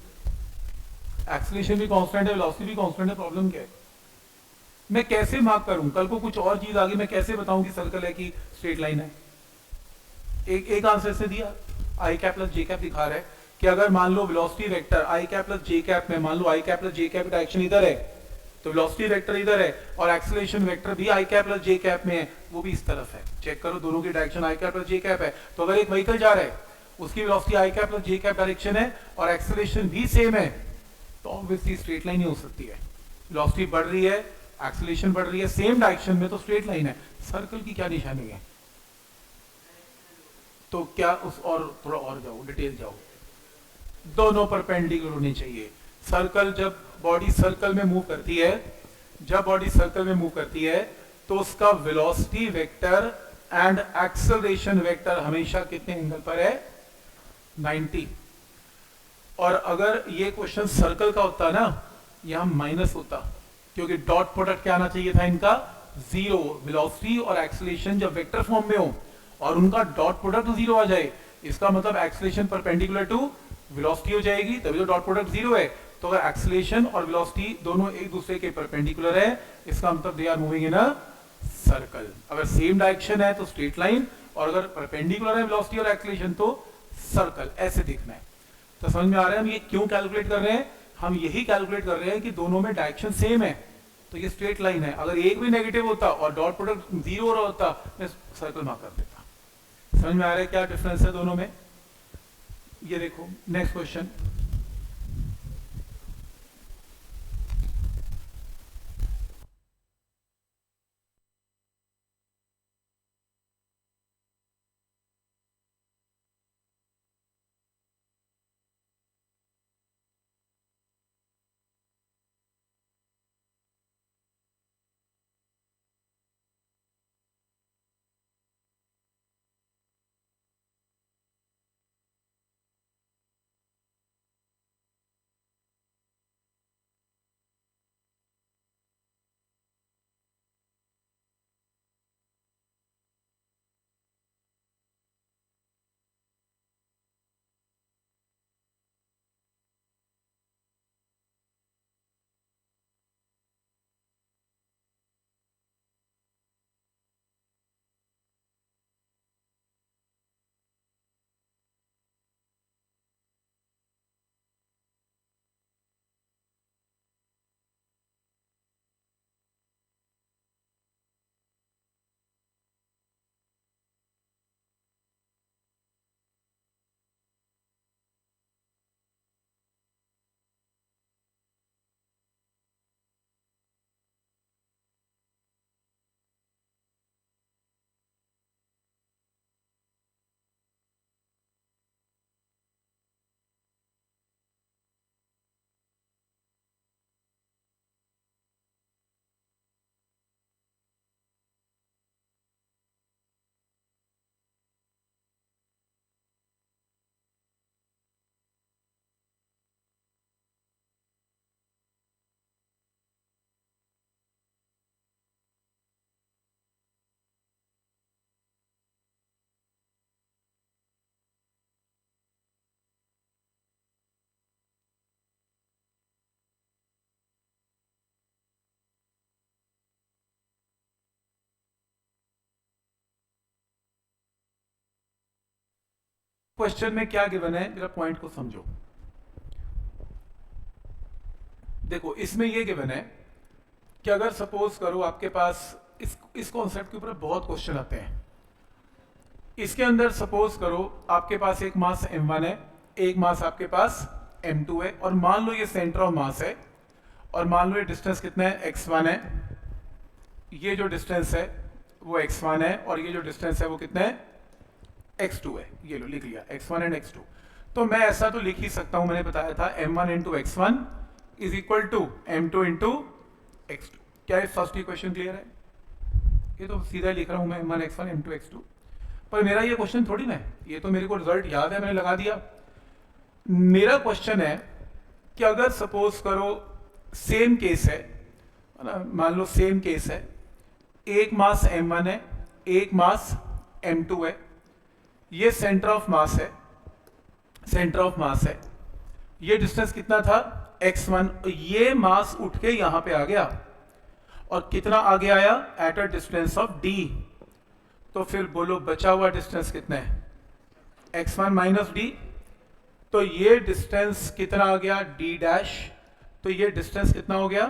एक्सेलरेशन भी कांस्टेंट है, वेलोसिटी भी कांस्टेंट है, प्रॉब्लम क्या है। मैं कैसे मार्क करूं, कल को कुछ और चीज आगे, मैं कैसे बताऊं कि सर्कल है कि स्ट्रेट लाइन है। एक आंसर से दिया, आई कैप प्लस जे कैप दिखा रहा है कि अगर मान लो वेलोसिटी वेक्टर आई कैप प्लस जे कैप में, मान लो आई कैप प्लस जे कैप डायरेक्शन इधर है, तो वेलोसिटी वेक्टर इधर है और एक्सेलरेशन वेक्टर भी आई कैप प्लस जे कैप में है, वो भी इस तरफ है। चेक करो, दोनों की direction I cap plus J cap है। तो अगर एक व्हीकल जा रहा है उसकी वेलोसिटी आई कैप प्लस जे कैप डायरेक्शन है और एक्सेलरेशन भी सेम है, तो ऑब्वियसली स्ट्रेट लाइन ही हो सकती है। वेलोसिटी बढ़ रही है, एक्सेलरेशन बढ़ रही है, सेम डायरेक्शन में, तो स्ट्रेट लाइन है। सर्कल की क्या निशानी है? तो क्या उस और थोड़ा और जाओ, डिटेल जाओ, दोनों परपेंडिकुलर होने चाहिए। सर्कल जब बॉडी सर्कल में मूव करती है, जब बॉडी सर्कल में मूव करती है तो उसका velocity vector and acceleration vector हमेशा कितने एंगल पर है? 90। और अगर ये क्वेश्चन सर्कल का होता ना, यहां माइनस होता, क्योंकि डॉट प्रोडक्ट क्या आना चाहिए था इनका? 0। वेलोसिटी और एक्सेलरेशन जब वेक्टर फॉर्म में हो और उनका डॉट प्रोडक्ट 0 आ जाए, इसका मतलब एक्सेलरेशन परपेंडिकुलर टू वेलोसिटी हो जाएगी, तभी तो डॉट प्रोडक्ट 0 है। तो अगर एक्सेलरेशन और वेलोसिटी दोनों एक दूसरे के परपेंडिकुलर है, इसका मतलब they are moving in a circle. अगर सेम डायरेक्शन है तो स्ट्रेट लाइन, और अगर परपेंडिकुलर है वेलोसिटी और एक्सेलरेशन तो सर्कल। ऐसे दिखना है। तो समझ में आ रहा है हम ये क्यों कैलकुलेट कर रहे हैं? हम यही कैलकुलेट कर रहे हैं कि दोनों में डायरेक्शन सेम है, तो ये स्ट्रेट लाइन है। अगर एक भी नेगेटिव होता और डॉट प्रोडक्ट 0 हो रहा होता, मैं सर्कल मार्क कर देता। समझ में आ रहा है क्या डिफरेंस है दोनों में? ये देखो नेक्स्ट क्वेश्चन। क्वेश्चन में क्या गिवन है, जरा पॉइंट को समझो। देखो इसमें ये गिवन है कि अगर सपोज करो आपके पास इस कॉन्सेप्ट के ऊपर बहुत क्वेश्चन आते हैं। इसके अंदर सपोज करो आपके पास एक मास m1 है, एक मास आपके पास m2 है, और मान लो ये सेंटर ऑफ मास है, और मान लो ये डिस्टेंस कितना है? x1 है। ये जो डिस्टेंस है वो x1 है, और ये जो डिस्टेंस है वो कितना है? x2 है। ये लो लिख लिया, x1 एंड x2। तो मैं ऐसा तो लिख ही सकता हूं, मैंने बताया था m1 into x1 is equal to m2 into x2। क्या ये फर्स्ट इक्वेशन क्लियर है? ये तो सीधा लिख रहा हूं मैं, m1 x1 m2 x2। पर मेरा ये क्वेश्चन थोड़ी ना है, ये तो मेरे को रिजल्ट याद है, मैंने लगा दिया। मेरा क्वेश्चन है कि अगर सपोज करो सेम केस है ना, मान लो सेम केस है, एक मास m1 है, एक मास m2 है, ये सेंटर ऑफ मास है, सेंटर ऑफ मास है, ये डिस्टेंस कितना था? x1। ये मास उठ के यहां पे आ गया, और कितना आगे आया? At a distance of d। तो फिर बोलो बचा हुआ डिस्टेंस कितना है? x1 minus d। तो ये डिस्टेंस कितना आ गया? d dash. तो ये डिस्टेंस कितना हो गया?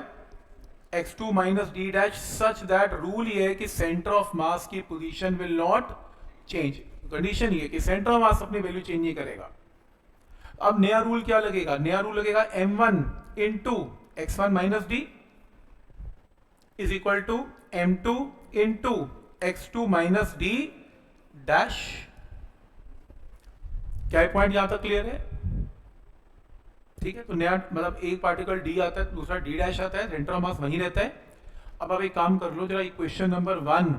x2 minus D dash such that, rule ये है कि सेंटर ऑफ मास की position will not change, condition ये है कि सेंटर ऑफ मास अपनी वैल्यू चेंज नहीं करेगा। अब नया रूल क्या लगेगा, नया रूल लगेगा m1 into x1 minus D is equal to m2 into x2 minus D dash. क्या पॉइंट यहां तक क्लियर है? ठीक है, तो नया मतलब एक पार्टिकल डी आता है, दूसरा डी डैश आता है, सेंटर ऑफ मास वहीं रहता है। अब आप एक काम कर लो जरा, equation number 1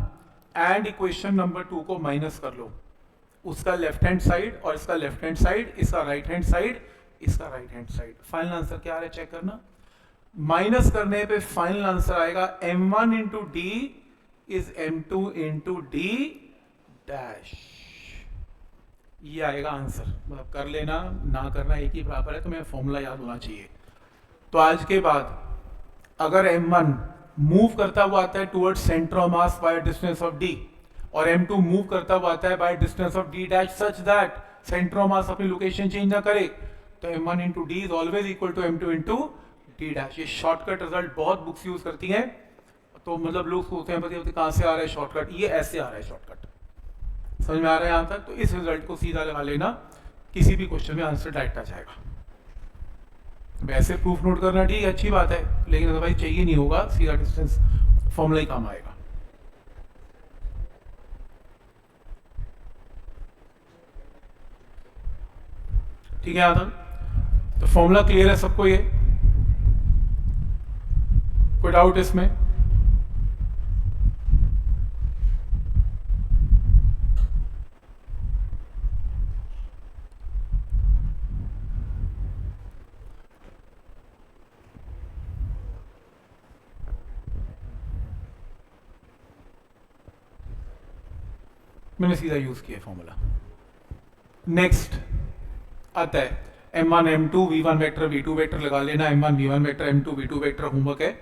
and equation number 2 को माइनस कर लो, उसका लेफ्ट हैंड साइड और इसका लेफ्ट हैंड साइड, इसका राइट हैंड साइड, इसका right hand side. Final answer क्या आ रहा है चेक करना। माइनस करने पे फाइनल आंसर आएगा m1 into D is m2 into D dash. ये आएगा आंसर, मतलब कर लेना ना करना एक ही बराबर है, तुम्हें फॉर्मूला याद होना चाहिए। तो आज के बाद अगर m1 मूव करता हुआ आता है towards centre of mass by distance of d और m2 मूव करता हुआ आता है by distance of d dash such that centre of mass अपनी लोकेशन चेंज ना करे, तो m1 into D is always equal to m2 into D dash. ये शॉर्टकट रिजल्ट बहुत बुक्स यूज करती हैं, तो मतलब लोग सोचते हैं पता कहां से आ रहा है शॉर्टकट, ये ऐसे आ रहा है शॉर्टकट। समझ में आ रहा है यहां तक? तो इस रिजल्ट को सीधा लगा लेना, किसी भी क्वेश्चन में आंसर डायरेक्ट आ जाएगा। वैसे प्रूफ नोट करना ठीक है, अच्छी बात है, लेकिन अदरवाइज चाहिए नहीं होगा, सीधा डिस्टेंस फॉर्मूला ही काम आएगा। ठीक है यहां तक? तो फॉर्मूला क्लियर है सबको? ये कोई डाउट इसमें? मैंने सीधा यूज किया फॉर्मूला। नेक्स्ट आता है m1 m2 v1 vector v2 vector लगा लेना, m1 v1 vector m2 v2 vector homework है।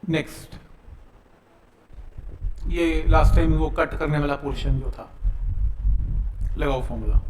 नेक्स्ट ये लास्ट टाइम वो कट करने वाला पोर्शन जो था, लगाओ फॉर्मूला।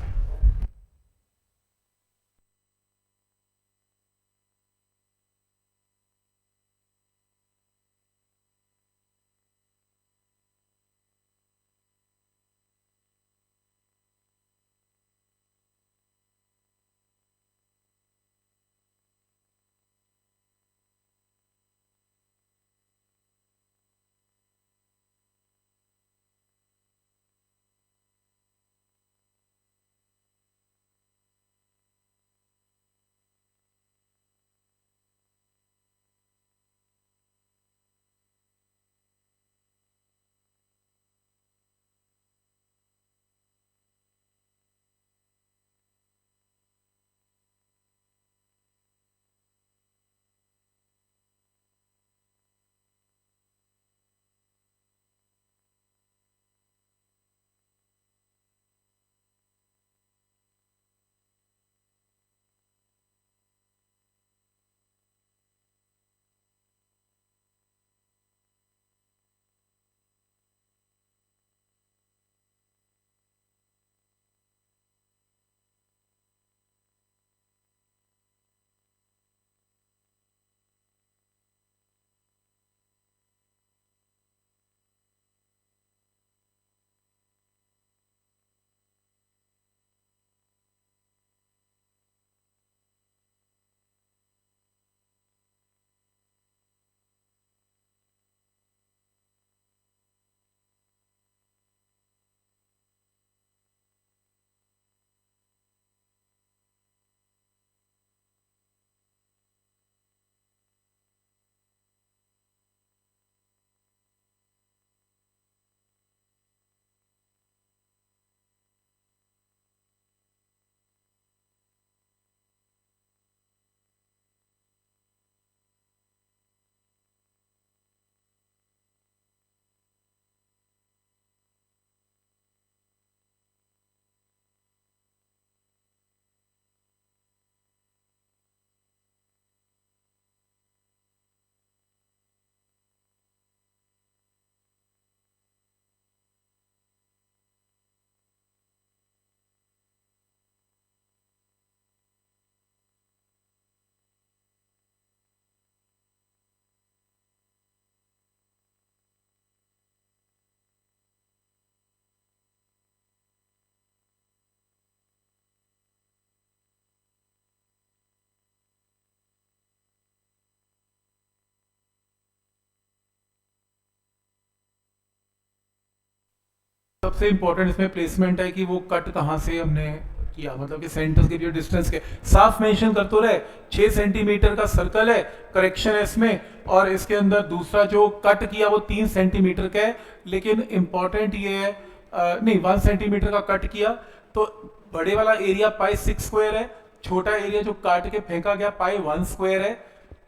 सबसे इंपॉर्टेंट इसमें प्लेसमेंट है कि वो कट कहाँ से हमने किया, मतलब कि सेंटर के जो डिस्टेंस के साफ मेंशन कर तो रहे। 6 सेंटीमीटर का सर्कल है, करेक्शन है इसमें, और इसके अंदर दूसरा जो कट किया वो 3 सेंटीमीटर का है, लेकिन इंपॉर्टेंट ये है नहीं 1 सेंटीमीटर का कट किया, तो बड़े वाला एरिया पाई 6 स्क्वायर है, छोटा एरिया जो काट के फेंका गया पाई 1 स्क्वायर है।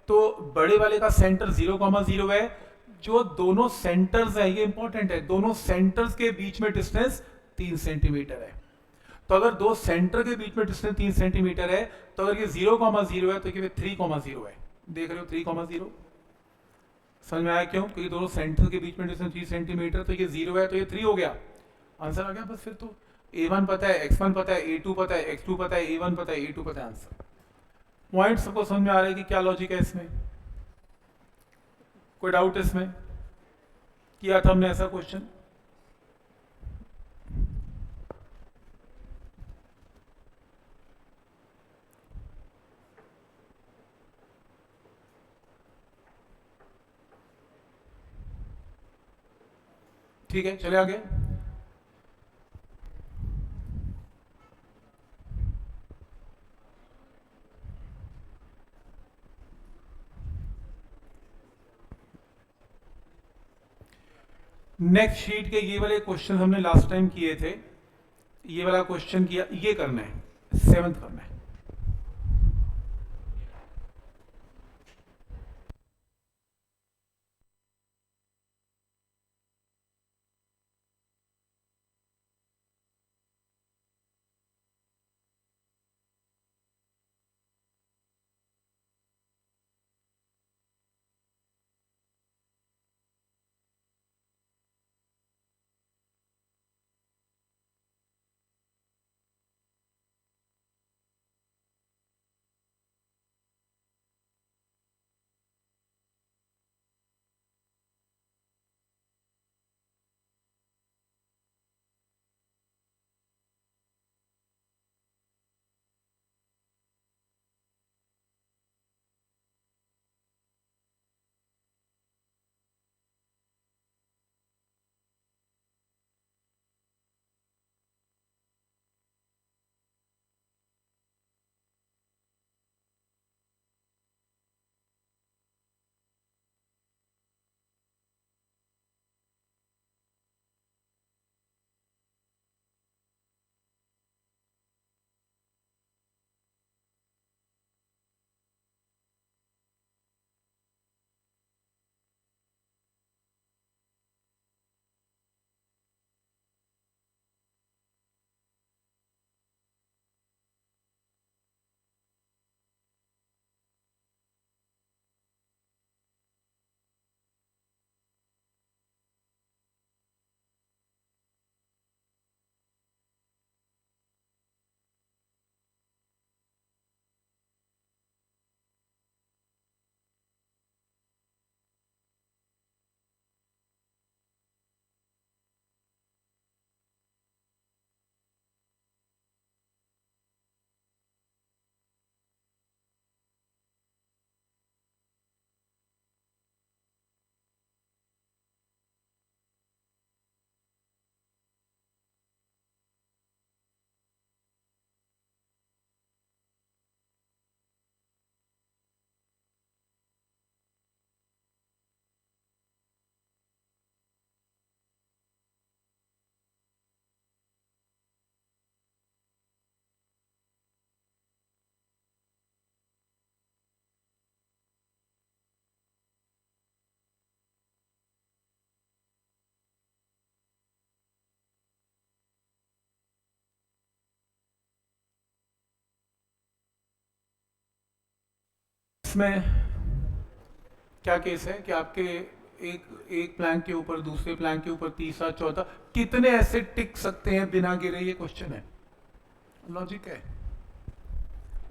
तो बड़े वाले का सेंटर 0,0 है। जो दोनों सेंटर्स है, ये इंपॉर्टेंट है, दोनों सेंटर्स के बीच में डिस्टेंस 3 सेंटीमीटर है। तो अगर दो सेंटर के बीच में डिस्टेंस 3 सेंटीमीटर है, तो अगर ये 0,0 है तो ये 3,0 है। देख रहे हो 3,0 समझ में आया क्यों? क्योंकि दोनों सेंटर के बीच में डिस्टेंस 3 सेंटीमीटर, तो ये 0 है तो ये 3 हो गया, आंसर आ गया। बस फिर तो a1 पता है, x1 पता है, a2 पता है, x2 पता है, a1 पता है, a2 पता है, आंसर। पॉइंट सबको समझ में आ रहा है कि क्या लॉजिक है इसमें? कोई डाउट इसमें? किया था हमने ऐसा क्वेश्चन? ठीक है, चले आगे। नेक्स्ट शीट के ये वाले क्वेश्चन हमने लास्ट टाइम किए थे, ये वाला क्वेश्चन किया, ये करना है, 7th करना है। इसमें क्या केस है कि आपके एक एक प्लैंक के ऊपर, दूसरे प्लैंक के ऊपर, तीसरा, चौथा, कितने ऐसे टिक सकते हैं बिना गिरे, ये क्वेश्चन है। लॉजिक है।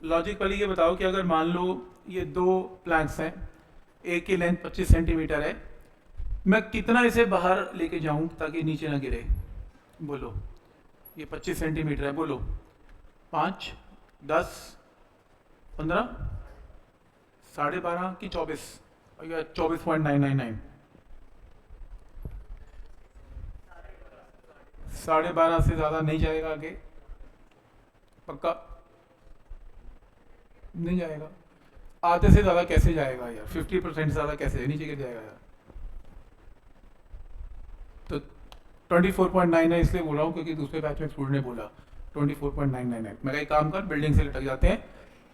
लॉजिक वाली ये बताओ कि अगर मान लो ये दो प्लैंक्स हैं, एक की लेंथ 25 सेंटीमीटर है, मैं कितना इसे बाहर लेके जाऊं ताकि नीचे ना गिरे? बोलो। ये 25 सेंटीमीटर है, बोलो। 5, 10, 15, 12.5 की 24, या 24.999? 12.5 से ज्यादा नहीं जाएगा आगे, पक्का नहीं जाएगा। आधे से ज्यादा कैसे जाएगा यार, 50% ज्यादा कैसे नीचे गिर जाएगा यार। तो 24.9 है, इसलिए बोल रहा हूँ क्योंकि दूसरे बैच में स्टूडेंट ने बोला 24.99 है। मैं एक काम कर, बिल्डिंग से लटक जाते हैं,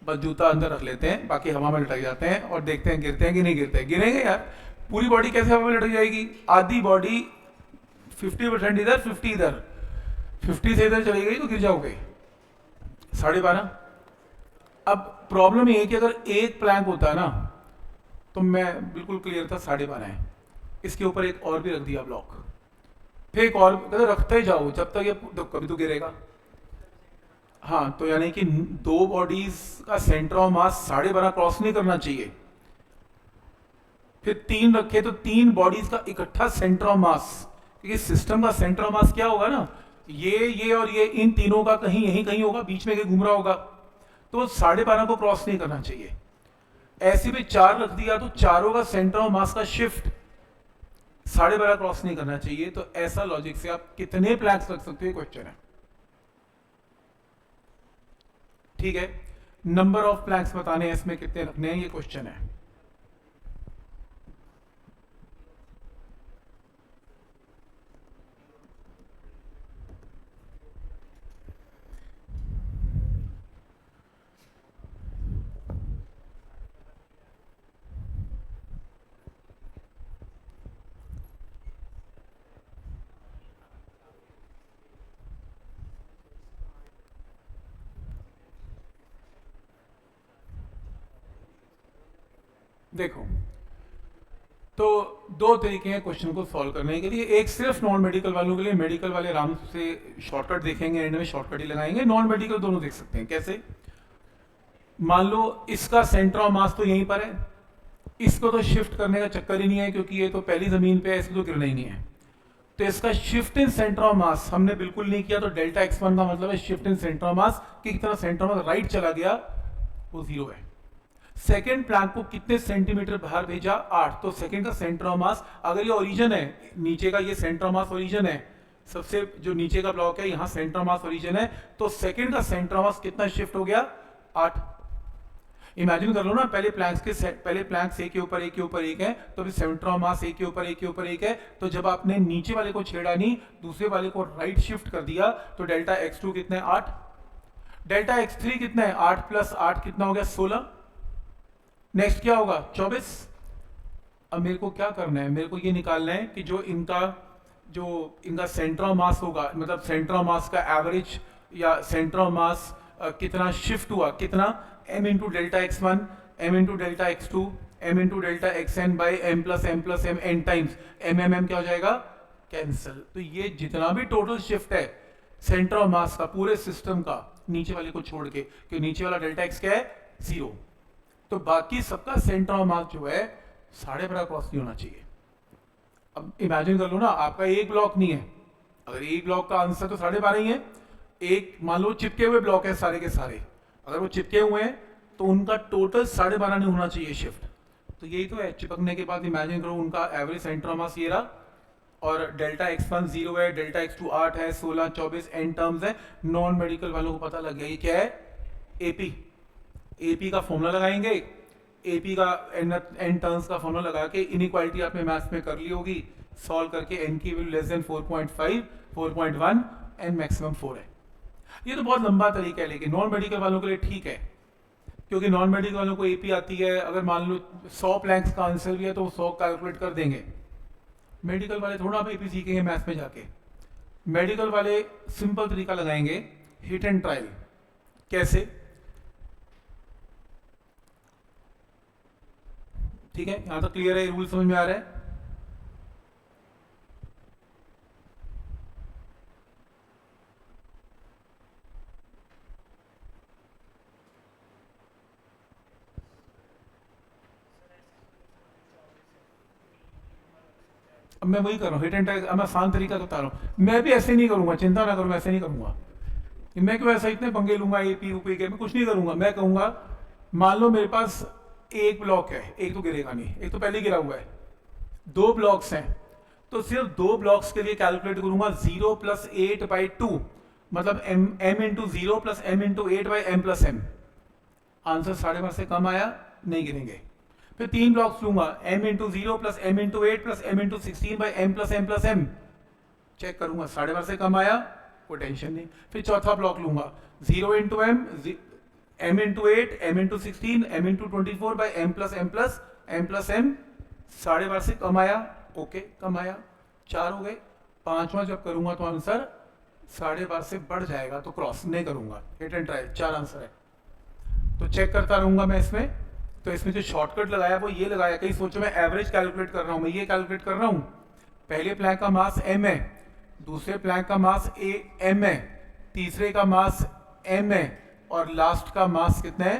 बस जूता अंदर रख लेते हैं, बाकी हवा में लटक जाते हैं और देखते हैं गिरते हैं कि नहीं गिरते हैं। गिरेंगे यार, पूरी बॉडी कैसे हवा में लटक जाएगी, आधी बॉडी 50% इधर 50 इधर, 50 से इधर चली गई तो गिर जाओगे। 12.5। अब प्रॉब्लम ये है कि अगर एक प्लैंक होता है ना तो मैं बिल्कुल क्लियर था 12.5 है, इसके ऊपर एक और भी रख दिया ब्लॉक, फिर एक और रखते जाओ जब तक ये तो कभी तो गिरेगा। हाँ, तो यानी कि दो बॉडीज का सेंटर ऑफ मास 12.5 क्रॉस नहीं करना चाहिए। फिर 3 रखे तो 3 बॉडीज का इकट्ठा सेंटर ऑफ मास, क्योंकि सिस्टम का सेंटर ऑफ मास क्या होगा ना, ये और ये, इन तीनों का कहीं यहीं कहीं होगा, बीच में कहीं घूम रहा होगा, तो 12.5 को क्रॉस नहीं करना चाहिए। ऐसे भी 4 रख दिया तो चारों का सेंटर ऑफ मास का शिफ्ट 12.5 क्रॉस नहीं करना चाहिए। तो ऐसा लॉजिक से आप कितने प्लैंक्स रख सकते हो क्वेश्चन है, ठीक है। नंबर ऑफ प्लैंक्स बताने हैं, इसमें कितने रखने हैं ये क्वेश्चन है। देखो, तो 2 तरीके हैं क्वेश्चन को सॉल्व करने के लिए। एक सिर्फ नॉन मेडिकल वालों के लिए, मेडिकल वाले आराम से शॉर्टकट देखेंगे, एंड में शॉर्टकट ही लगाएंगे। नॉन मेडिकल दोनों देख सकते हैं। कैसे, मान लो इसका सेंटर ऑफ मास तो यहीं पर है, इसको तो शिफ्ट करने का चक्कर ही नहीं है क्योंकि ये तो पहली जमीन पे है, इसको तो गिरना ही नहीं है। तो इसका शिफ्ट इन सेंटर ऑफ मास हमने बिल्कुल नहीं किया, तो डेल्टा x1 का मतलब है शिफ्ट इन सेंटर ऑफ मास कि कितना सेंटर ऑफ मास राइट चला गया वो 0 है। सेकेंड प्लैंक को कितने सेंटीमीटर बाहर भेजा, 8। तो सेकेंड का सेंटर ऑफ मास, अगर ये ओरिजिन है, नीचे का ये सेंटर ऑफ मास ओरिजिन है, सबसे जो नीचे का ब्लॉक है यहाँ सेंटर ऑफ मास ओरिजिन है, तो सेकेंड का सेंटर ऑफ मास कितना शिफ्ट हो गया, 8। इमेजिन कर लो ना, पहले प्लैंक्स एक के ऊपर एक के ऊपर एक है, तो अभी सेंटर ऑफ मास एक के ऊपर एक के ऊपर एक है। तो जब आपने नीचे वाले को छेड़ा नहीं, दूसरे वाले को राइट शिफ्ट कर दिया, तो डेल्टा x2 कितना है, 8। डेल्टा x3 कितना है, 8 प्लस 8 कितना हो गया, 16। नेक्स्ट क्या होगा, 24। अब मेरे को क्या करना है, मेरे को ये निकालना है कि जो इनका सेंटर ऑफ मास होगा, मतलब सेंटर ऑफ मास का एवरेज या सेंटर ऑफ मास कितना शिफ्ट हुआ, कितना, m into delta x1, m into delta x2, m into delta xn by m plus m n times m क्या हो जाएगा, कैंसिल। तो ये जितना भी टोटल शिफ्ट है सेंटर ऑफ मास का पूरे सिस्टम का, नीचे वाले को छोड़ के, क्योंकि नीचे वाला डेल्टा x क्या है, 0, तो बाकी सबका सेंटर ऑफ मास जो है 12.5 क्रॉस नहीं होना चाहिए। अब इमेजिन कर लो ना, आपका एक ब्लॉक नहीं है, अगर एक ब्लॉक का आंसर तो 12.5 ही है, एक मान लो चिपके हुए ब्लॉक है सारे के सारे, अगर वो चिपके हुए हैं तो उनका टोटल 12.5 नहीं होना चाहिए शिफ्ट। तो यही तो है, चिपकने के बाद इमेजिन करो उनका एवरेज सेंटर ऑफ मास ये रहा, और डेल्टा x1 0 है, डेल्टा x2 8 है, 16 24 n टर्म्स है। नॉन मेडिकल वालों को पता लग गया ये क्या है, एपी। एपी का फॉर्मूला लगाएंगे, एपी का एन टर्म्स का फॉर्मूला लगा के इनइक्वालिटी आपने मैथ्स में कर ली होगी, सॉल्व करके एन की value less than 4.5 4.1 N maximum 4 है। ये तो बहुत लंबा तरीका है, लेकिन नॉन मेडिकल वालों के लिए ठीक है, क्योंकि नॉन मेडिकल वालों को एपी आती है। अगर मान लो 100 प्लैंक्स का आंसर भी है तो वो 100 कैलकुलेट कर देंगे। मेडिकल वाले थोड़ा आप एपी सीखेंगे मैथ्स में जाके। मेडिकल वाले सिंपल तरीका लगाएंगे, हिट एंड ट्रायल। कैसे, ठीक है, यहां तक क्लियर है, रूल समझ में आ रहा है। अब मैं वही कर रहा हूँ, हिट एंड ट्रायल। मैं आसान तरीका बता रहा हूँ, मैं भी ऐसे नहीं करूंगा, चिंता ना करूँ, ऐसे नहीं करूंगा। मैं क्यों ऐसा इतने पंगे लूंगा एपी यूपी के, मैं कुछ नहीं करूंगा। मैं कहूंगा मान लो मेरे पास एक ब्लॉक है, एक तो गिरेगा नहीं, एक तो पहले गिरा हुआ है, 2 ब्लॉक्स हैं, तो सिर्फ दो ब्लॉक्स के लिए कैलकुलेट करूंगा 0 प्लस 8/2, मतलब m into 0 plus m into 8/m plus m। Answer 12.5 से कम आया, नहीं गिनेंगे। फिर तीन ब्लॉक्स लूंगा, m into 0 plus m into 8 plus m into 16/m plus m, check करूंगा 12.5 से कम आया, कोई टेंशन नहीं। फिर चौथा ब्लॉक लूंगा 0 into m into 8 m into 16 m into 24/m plus m, 12.5 से कम आया, ओके कम आया, 4 हो गए। पांचवा जब करूंगा तो आंसर 12.5 से बढ़ जाएगा, तो क्रॉस नहीं करूंगा, हिट एंड ट्राई, 4 आंसर है। तो चेक करता रहूंगा मैं इसमें। तो इसमें जो शॉर्टकट लगाया वो ये लगाया, कहीं सोचो मैं एवरेज कैलकुलेट कर रहा हूं, मैं ये कैलकुलेट कर रहा हूं, पहले प्लैंक का मास m है, दूसरे प्लैंक का मास m है, तीसरे का मास m है, और लास्ट का मास कितना है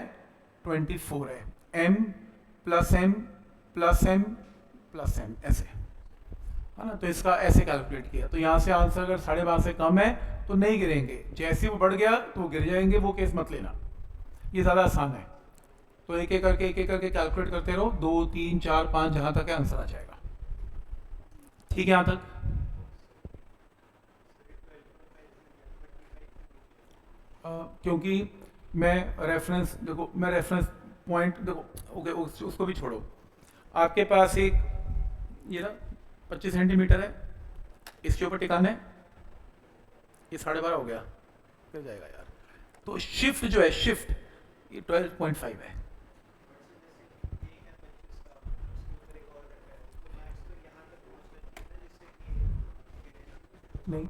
24 है, m plus m plus m plus m, ऐसे है ना। तो इसका ऐसे कैलकुलेट किया, तो यहां से आंसर अगर 12.5 से कम है तो नहीं गिरेंगे, जैसे वो बढ़ गया तो गिर जाएंगे, वो केस मत लेना, ये ज्यादा आसान है। तो एक एक करके कैलकुलेट करते रहो, 2 3 4 5 जहां तक है आंसर आ जाएगा। ठीक है यहां तक? क्योंकि मैं रेफरेंस देखो, मैं रेफरेंस पॉइंट देखो, ओके उसको भी छोड़ो। आपके पास एक ये ना 25 सेंटीमीटर है, इसके ऊपर टिकाना है, ये 12.5 हो गया, फिर जाएगा यार। तो शिफ्ट जो है, शिफ्ट ये 12.5 है। नहीं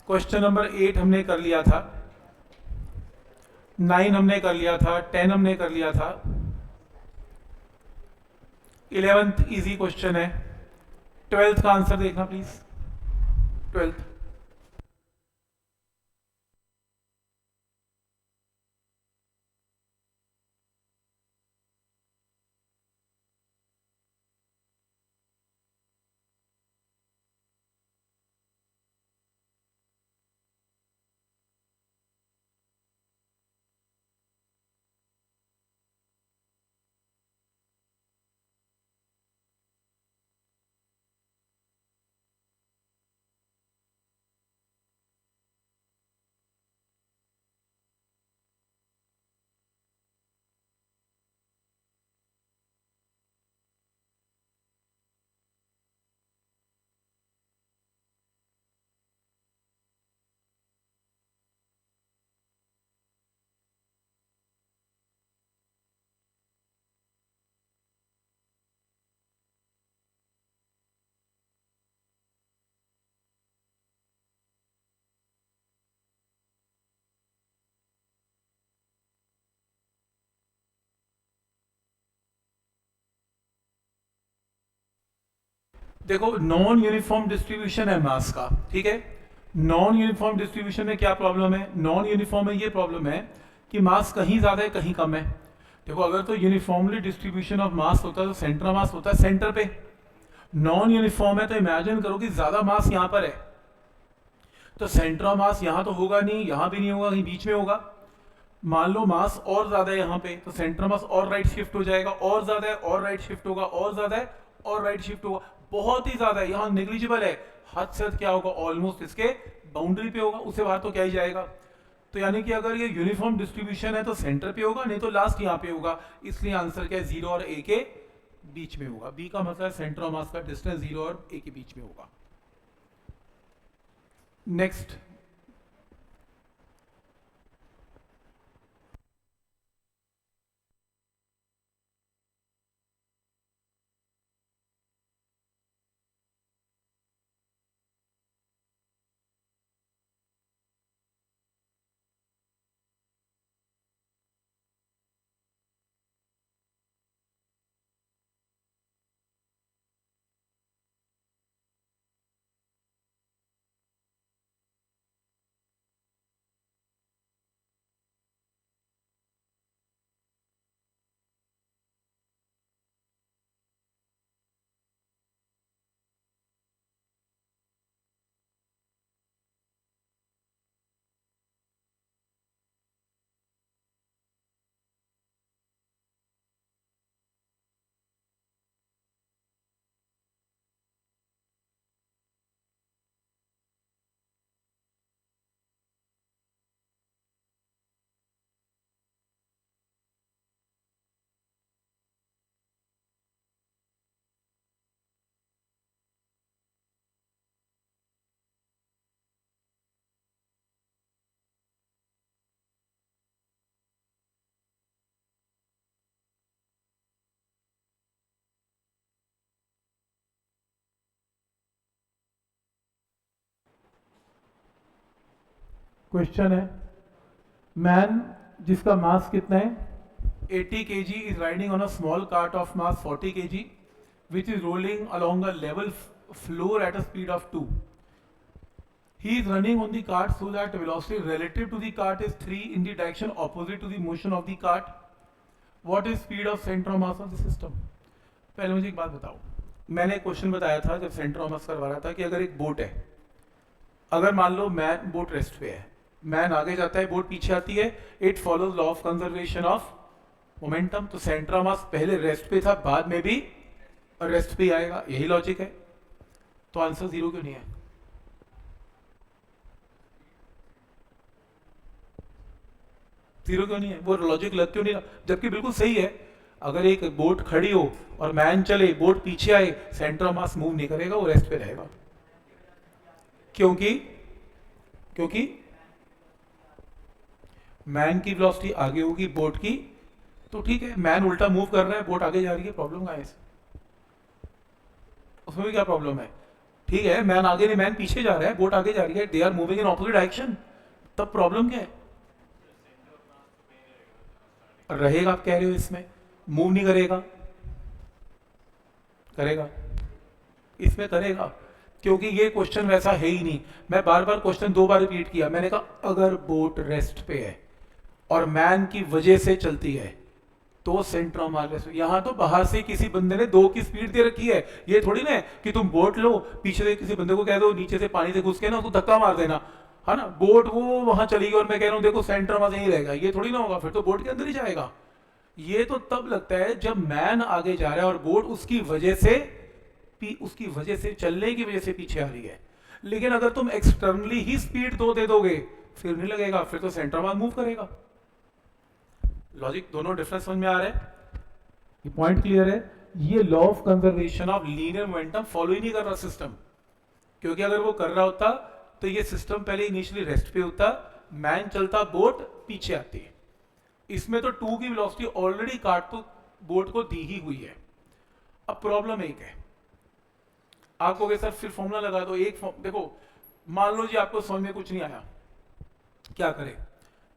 क्वेश्चन नंबर 8 हमने कर लिया था, 9 हमने कर लिया था, 10 हमने कर लिया था, 11th इजी क्वेश्चन है। 12th का आंसर देखना प्लीज, 12th। देखो नॉन यूनिफॉर्म डिस्ट्रीब्यूशन है मास का, ठीक है। नॉन यूनिफॉर्म डिस्ट्रीब्यूशन में क्या प्रॉब्लम है, नॉन यूनिफॉर्म में ये प्रॉब्लम है कि मास कहीं ज्यादा है कहीं कम है। देखो अगर तो यूनिफॉर्मली डिस्ट्रीब्यूशन ऑफ मास होता है तो सेंटर मास होता है सेंटर पे, नॉन यूनिफॉर्म है तो इमेजिन करो कि ज्यादा मास यहां पर है, तो सेंटर ऑफ मास यहां तो होगा नहीं, यहां भी नहीं होगा, कहीं बीच में होगा। मान लो मास और ज्यादा है यहाँ पे, तो सेंटर मास और राइट शिफ्ट हो जाएगा, और ज्यादा है और राइट शिफ्ट होगा, और ज्यादा है और राइट शिफ्ट होगा, बहुत ही ज्यादा है, यहाँ नेग्लिजिबल है, हद से हद क्या होगा, ऑलमोस्ट इसके बाउंड्री पे होगा, उससे बाहर तो क्या ही जाएगा। तो यानी कि अगर ये यूनिफॉर्म डिस्ट्रीब्यूशन है तो सेंटर पे होगा, नहीं तो लास्ट यहाँ पे होगा, इसलिए आंसर क्या है, 0 और a के बीच में होगा। बी का मतलब सेंटर ऑफ मास का डिस्टेंस 0 और a के बीच में होगा। नेक्स्ट क्वेश्चन है, मैन जिसका मास कितना है 80 kg is riding on a small cart of mass 40 kg which is rolling along a level floor at a speed of 2. He is running on the cart so that velocity relative to the cart is 3 in the direction opposite to the motion of the cart. What is speed of center of mass of the system? पहले मुझे एक बात बताओ, मैंने question बताया था जब centre of मास करवा रहा था कि अगर एक बोट है, अगर मान लो मैन बोट रेस्ट पे है, मैन आगे जाता है, बोट पीछे आती है, it follows law of conservation of momentum. तो सेंटर ऑफ मास पहले रेस्ट पे था, बाद में भी रेस्ट पे आएगा, यही लॉजिक है। तो आंसर 0 क्यों नहीं है? जीरो क्यों नहीं है? वो लॉजिक लग क्यों नहीं रहा? जबकि बिल्कुल सही है। अगर एक बोट खड़ी हो और मैन चले, बोट पीछे आए, सेंटर ऑफ मास मूव नहीं करेगा, वो रेस्ट पे रहेगा। क्योंकि क्योंकि मैन की वेलोसिटी आगे होगी बोट की, तो ठीक है, मैन उल्टा मूव कर रहा है, बोट आगे जा रही है, प्रॉब्लम कहाँ है इसमें? उसमें भी क्या प्रॉब्लम है? ठीक है, मैन आगे नहीं, मैन पीछे जा रहा है, बोट आगे जा रही है, they are moving in opposite direction, तब प्रॉब्लम क्या है? रहेगा, आप कह रहे हो इसमें मूव नहीं करेगा, करेगा, इसमें करेगा, क्योंकि ये क्वेश्चन वैसा है ही नहीं। मैं बार बार क्वेश्चन 2 बार रिपीट किया, मैंने कहा अगर बोट रेस्ट पे है और मैन की वजह से चलती है तो सेंटर ऑफ मास रेस्ट। यहां तो बाहर से किसी बंदे ने 2 की स्पीड दे रखी है, ये थोड़ी ना है कि तुम बोट लो, पीछे से किसी बंदे को कह दो नीचे से पानी से घुस के ना उसको धक्का मार देना, है ना, बोट वो वहां चली गई और मैं कह रहा हूं देखो सेंटर ऑफ मास यहीं रहेगा, ये थोड़ी ना होगा, फिर तो बोट के अंदर ही जाएगा। ये तो तब लगता है जब मैन आगे जा रहा है और बोट उसकी वजह से चलने की वजह से पीछे आ रही है। लेकिन अगर तुम एक्सटर्नली ही स्पीड 2 दे दोगे फिर नहीं लगेगा, फिर तो सेंटर ऑफ मूव करेगा। लॉजिक दोनों डिफरेंस समझ में आ रहा है? ये पॉइंट क्लियर है? ये law of conservation of linear momentum follow ही नहीं कर रहा सिस्टम, क्योंकि अगर वो कर रहा होता तो ये सिस्टम पहले इनिशियली रेस्ट पे होता, मैन चलता, बोट पीछे आती। इसमें तो 2 की वेलोसिटी ऑलरेडी काट तो बोट को दी ही हुई है। अब प्रॉब्लम एक है, आप कहोगे सर फिर फॉर्मूला लगा दो। देखो, मान लो जी आपको समझ में कुछ नहीं आया, क्या करें?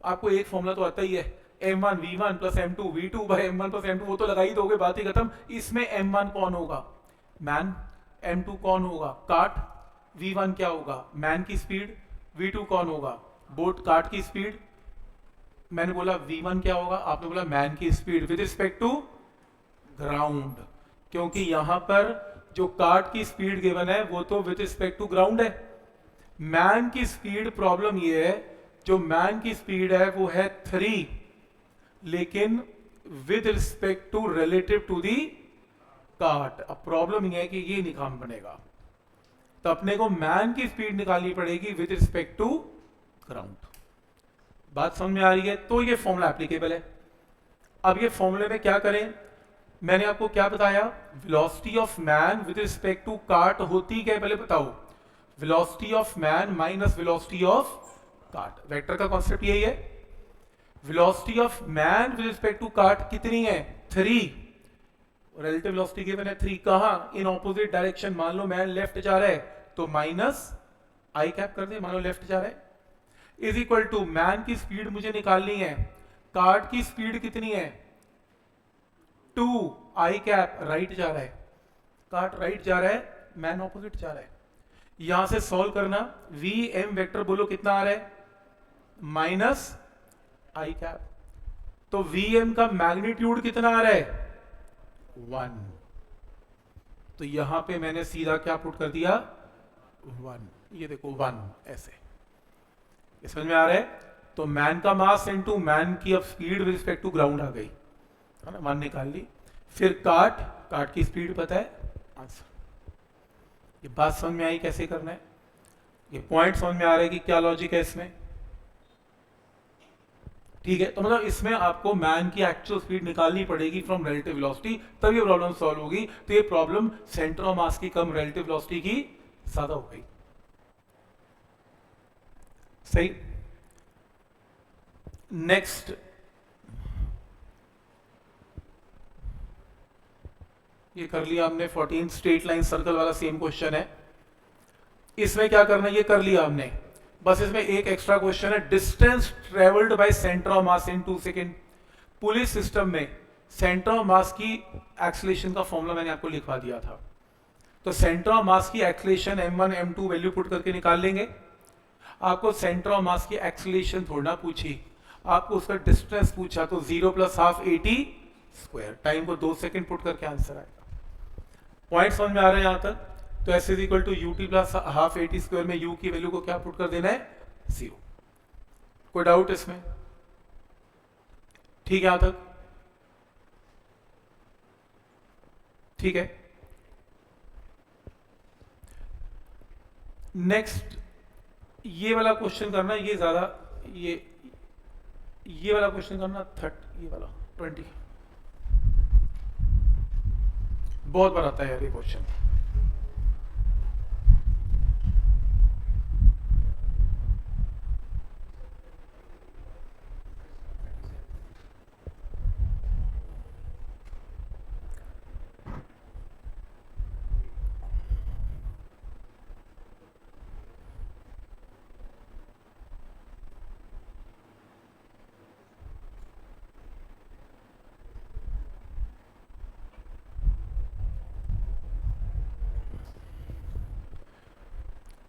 आपको एक फॉर्मूला तो आता ही है, m1 v1 plus m2 v2 bye m1 plus m2, वो तो लगा ही दोगे, बात ही खत्म। इसमें m1 कौन होगा? मैन। m2 कौन होगा? काट। v1 क्या होगा? मैन की स्पीड। v2 कौन होगा? बोट काट की स्पीड। मैंने बोला v1 क्या होगा, आपने बोला मैन की speed with respect to ground, क्योंकि यहां पर जो कार्ट की स्पीड गिवन है वो तो विद रिस्पेक्ट टू ग्राउंड है। मैन की स्पीड, प्रॉब्लम ये है, जो मैन की स्पीड है वो है 3, लेकिन with respect to relative to the cart. अब प्रॉब्लम ये है कि ये नहीं काम बनेगा, तो अपने को मैन की स्पीड निकालनी पड़ेगी विद रिस्पेक्ट टू ग्राउंड। बात समझ में आ रही है? तो ये फॉर्मूला एप्लीकेबल है। अब ये फॉर्मूले में क्या करें? मैंने आपको क्या बताया? Velocity of man with respect to cart होती क्या है पहले बताओ? Velocity of man minus velocity of cart. Vector का कॉन्सेप्ट यही है। Velocity of man with respect to cart कितनी है? 3। रिलेटिव वेलोसिटी गिवन है 3, कहां? In opposite direction. मान लो मैन लेफ्ट जा रहा है तो माइनस आई कैप कर दे, मान लो लेफ्ट जा रहा है, इज इक्वल टू मैन की स्पीड मुझे निकालनी है, कार्ट की स्पीड कितनी है? 2 आई कैप, राइट जा रहा है, कार्ट राइट जा रहा है, मैन ऑपोजिट जा रहा है। यहां से सॉल्व करना, वी एम वेक्टर बोलो कितना आ रहा है? माइनस आई कैप। तो वी एम का मैग्नीट्यूड कितना आ रहा है? 1। तो यहां पे मैंने सीधा क्या पुट कर दिया? 1। ये देखो 1 ऐसे, समझ में आ रहा है? तो मैन का मास इनटू मैन की अब speed with respect to ground आ गई, है ना, मान निकाल ली। फिर काट की स्पीड पता है, आंसर। ये बात समझ में आई कैसे करना है? ये पॉइंट समझ में आ रहा है कि क्या लॉजिक है इसमें? ठीक है, तो मतलब इसमें आपको मैन की एक्चुअल स्पीड निकालनी पड़ेगी फ्रॉम रिलेटिव वेलोसिटी, तब ये प्रॉब्लम सॉल्व होगी। तो ये प्रॉब्लम सेंटर ऑफ मास की कम, रिलेटिव वेलोसिटी की ज्यादा हो गई। सही। नेक्स्ट, ये कर लिया हमने 14 स्ट्रेट लाइन सर्कल वाला सेम क्वेश्चन है। इसमें क्या करना है? ये कर लिया हमने, बस इसमें एक एक्स्ट्रा क्वेश्चन है, distance travelled by centre of mass in 2 second. Police system में सेंटर ऑफ मास की एक्सेलेरेशन का फॉर्मूला मैंने आपको लिखवा दिया था। तो सेंटर ऑफ मास की acceleration m1 m2 value put करके निकाल लेंगे। आपको सेंटर ऑफ मास की एक्सेलेरेशन थोड़ा पूछी, आपको उसका डिस्टेंस पूछा, तो 0 + ½ AT स्क्वायर, टाइम को 2 सेकेंड पुट करके आंसर आएगा। पॉइंट समझ में आ रहा है यहां तक? तो S = UT + ½ AT स्क्वायर में U की वैल्यू को क्या पुट कर देना है? 0। कोई डाउट इसमें? ठीक है यहां तक? ठीक है। नेक्स्ट ये वाला क्वेश्चन करना, ये ज्यादा, ये वाला क्वेश्चन करना, ये वाला 20 बहुत बार आता है यार ये question.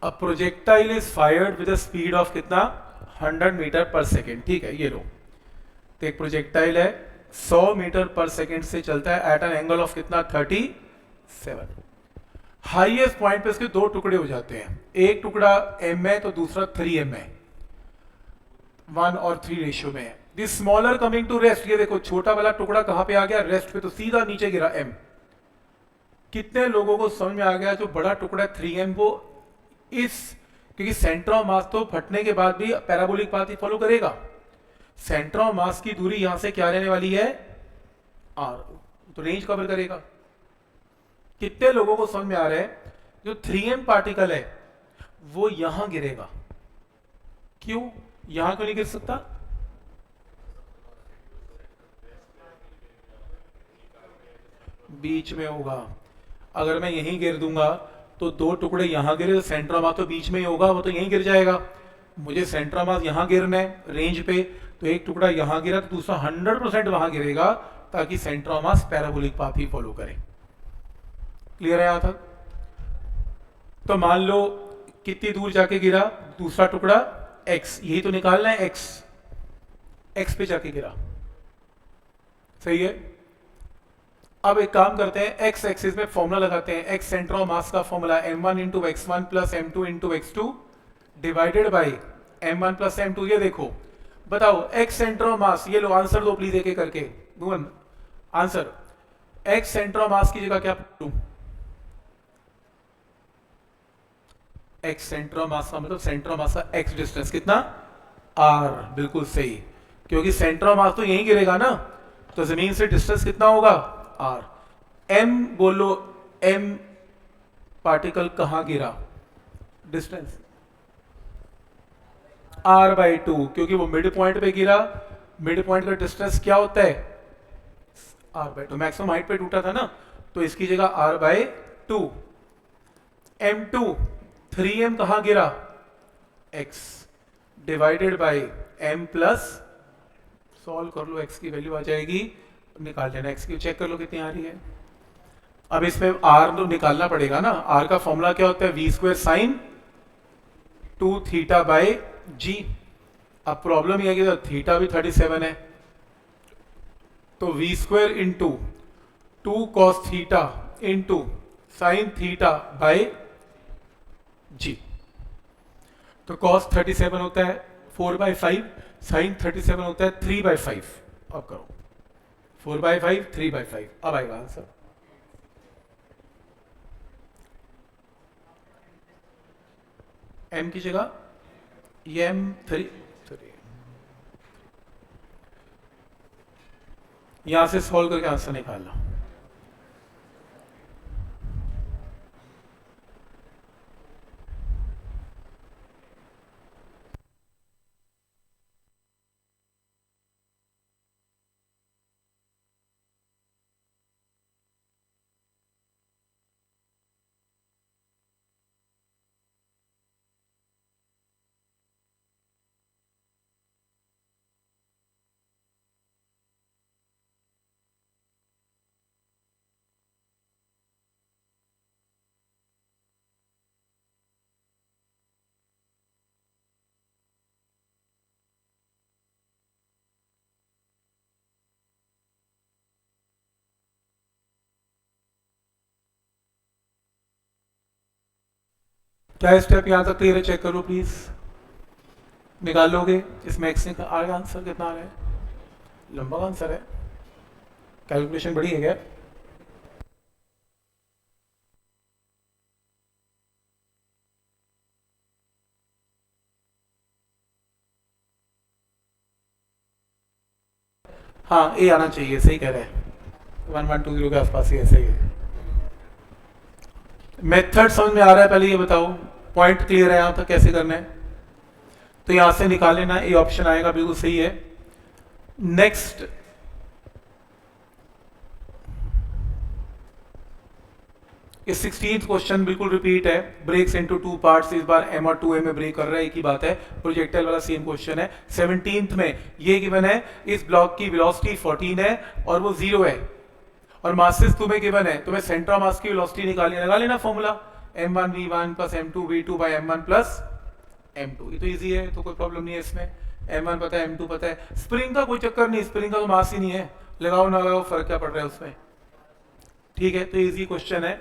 A projectile is fired with a speed of कितना? 100 मीटर पर सेकेंड। ठीक है, ये लो, तो एक प्रोजेक्टाइल है 100 मीटर पर सेकेंड से चलता है एट एन एंगल ऑफ कितना? 37। हाईएस्ट पॉइंट पे इसके दो टुकड़े हो जाते हैं, एक टुकड़ा m है तो दूसरा 3m है, 1 और 3 रेशियो में है। This smaller coming to rest, ये देखो छोटा वाला टुकड़ा कहां पे आ गया? रेस्ट पे, तो सीधा नीचे गिरा m। कितने लोगों को समझ में आ गया जो बड़ा टुकड़ा 3m वो इस, क्योंकि सेंटर ऑफ मास तो फटने के बाद भी पैराबोलिक पाथ ही फॉलो करेगा। सेंटर ऑफ मास की दूरी यहां से क्या रहने वाली है? r, तो रेंज कवर करेगा। कितने लोगों को समझ में आ रहा है जो 3m पार्टिकल है वो यहां गिरेगा? क्यों यहां क्यों नहीं गिर सकता? बीच में होगा। अगर मैं यहीं गिर दूंगा तो दो टुकड़े यहां गिरे तो सेंटर ऑफ मास तो बीच में ही होगा, वो तो यहीं गिर जाएगा। मुझे सेंटर ऑफ मास यहां गिरना है रेंज पे, तो एक टुकड़ा यहां गिरा तो दूसरा 100% वहां गिरेगा, ताकि centre of mass parabolic path he follow करे। क्लियर है यहां तक? तो मान लो कितनी दूर जाके गिरा दूसरा टुकड़ा? x, यही तो निकालना है, x पे जाके गिरा। सही है। अब एक काम करते हैं, x एक्सिस में फॉर्मूला लगाते हैं। x सेंटर ऑफ मास का formula m1 × x1 + m2 × x2 divided by m1 + m2। ये देखो, बताओ x सेंटर ऑफ मास, ये लो आंसर दो प्लीज एक एक करके। Bhuvan answer, x centre of mass की जगह क्या लूं? x सेंटर ऑफ मास का मतलब सेंटर ऑफ मास का x डिस्टेंस कितना? r, बिल्कुल सही, क्योंकि सेंटर ऑफ मास तो यहीं गिरेगा ना, तो जमीन से डिस्टेंस कितना होगा? r। m बोलो, m पार्टिकल कहां गिरा? डिस्टेंस r/2, क्योंकि वो मिड पॉइंट पे गिरा। मिड पॉइंट का डिस्टेंस क्या होता है? r/2। मैक्सिमम हाइट पे टूटा था ना, तो इसकी जगह r/2। m2 3m कहां गिरा? x divided by m plus, solve कर लो, x की वैल्यू आ जाएगी, निकाल लेना x की, चेक कर लो कितनी आ रही है। अब इसमें r तो निकालना पड़ेगा ना, r का फॉर्मूला क्या होता है? v² sin 2θ/g। अब प्रॉब्लम यह है कि थीटा भी 37 है, तो v² × 2 cos θ × sin θ/g। तो cos 37 होता है 4/5, sin 37 होता है 3/5। अब करो 4/5 3/5, अब आएगा आंसर। m की जगह ये m3 यहां से सॉल्व करके आंसर निकालना। क्या स्टेप यहाँ तक क्लियर है? चेक करो प्लीज, निकाल लोगे इसमें एक्स आ रहा है, आंसर कितना आ रहा है? लंबा आंसर है, कैलकुलेशन बड़ी है क्या? हाँ ए आना चाहिए, सही कह रहे हैं, 1120 के आसपास ही है, सही है। मेथड समझ में आ रहा है? पहले ये बताओ, पॉइंट क्लियर है यहाँ तक कैसे करना है? तो यहां से निकाल लेना, ए ऑप्शन आएगा, बिल्कुल सही है। नेक्स्ट, इस 16th क्वेश्चन बिल्कुल रिपीट है, ब्रेक्स इनटू टू पार्ट्स, इस बार एम और 2ए में ब्रेक कर रहा है, एक ही बात है, प्रोजेक्टाइल वाला सेम क्वेश्चन है। 17th में ये गिवन है, इस ब्लॉक की वेलोसिटी 14 है और वो 0 है, और मासेस तुम्हें गिवन है, तुम्हें सेंटर ऑफ मास की वेलोसिटी निकालनी, लगा लेना formula m1v1 plus m2v2 by m1 plus m2, ये तो इजी है, तो कोई प्रॉब्लम नहीं है इसमें, m1 पता है, m2 पता है। स्प्रिंग का कोई चक्कर नहीं, स्प्रिंग का तो मास ही नहीं है, लगाओ ना लगाओ फर्क क्या पड़ रहा है उसमें, ठीक है, तो इजी क्वेश्चन है।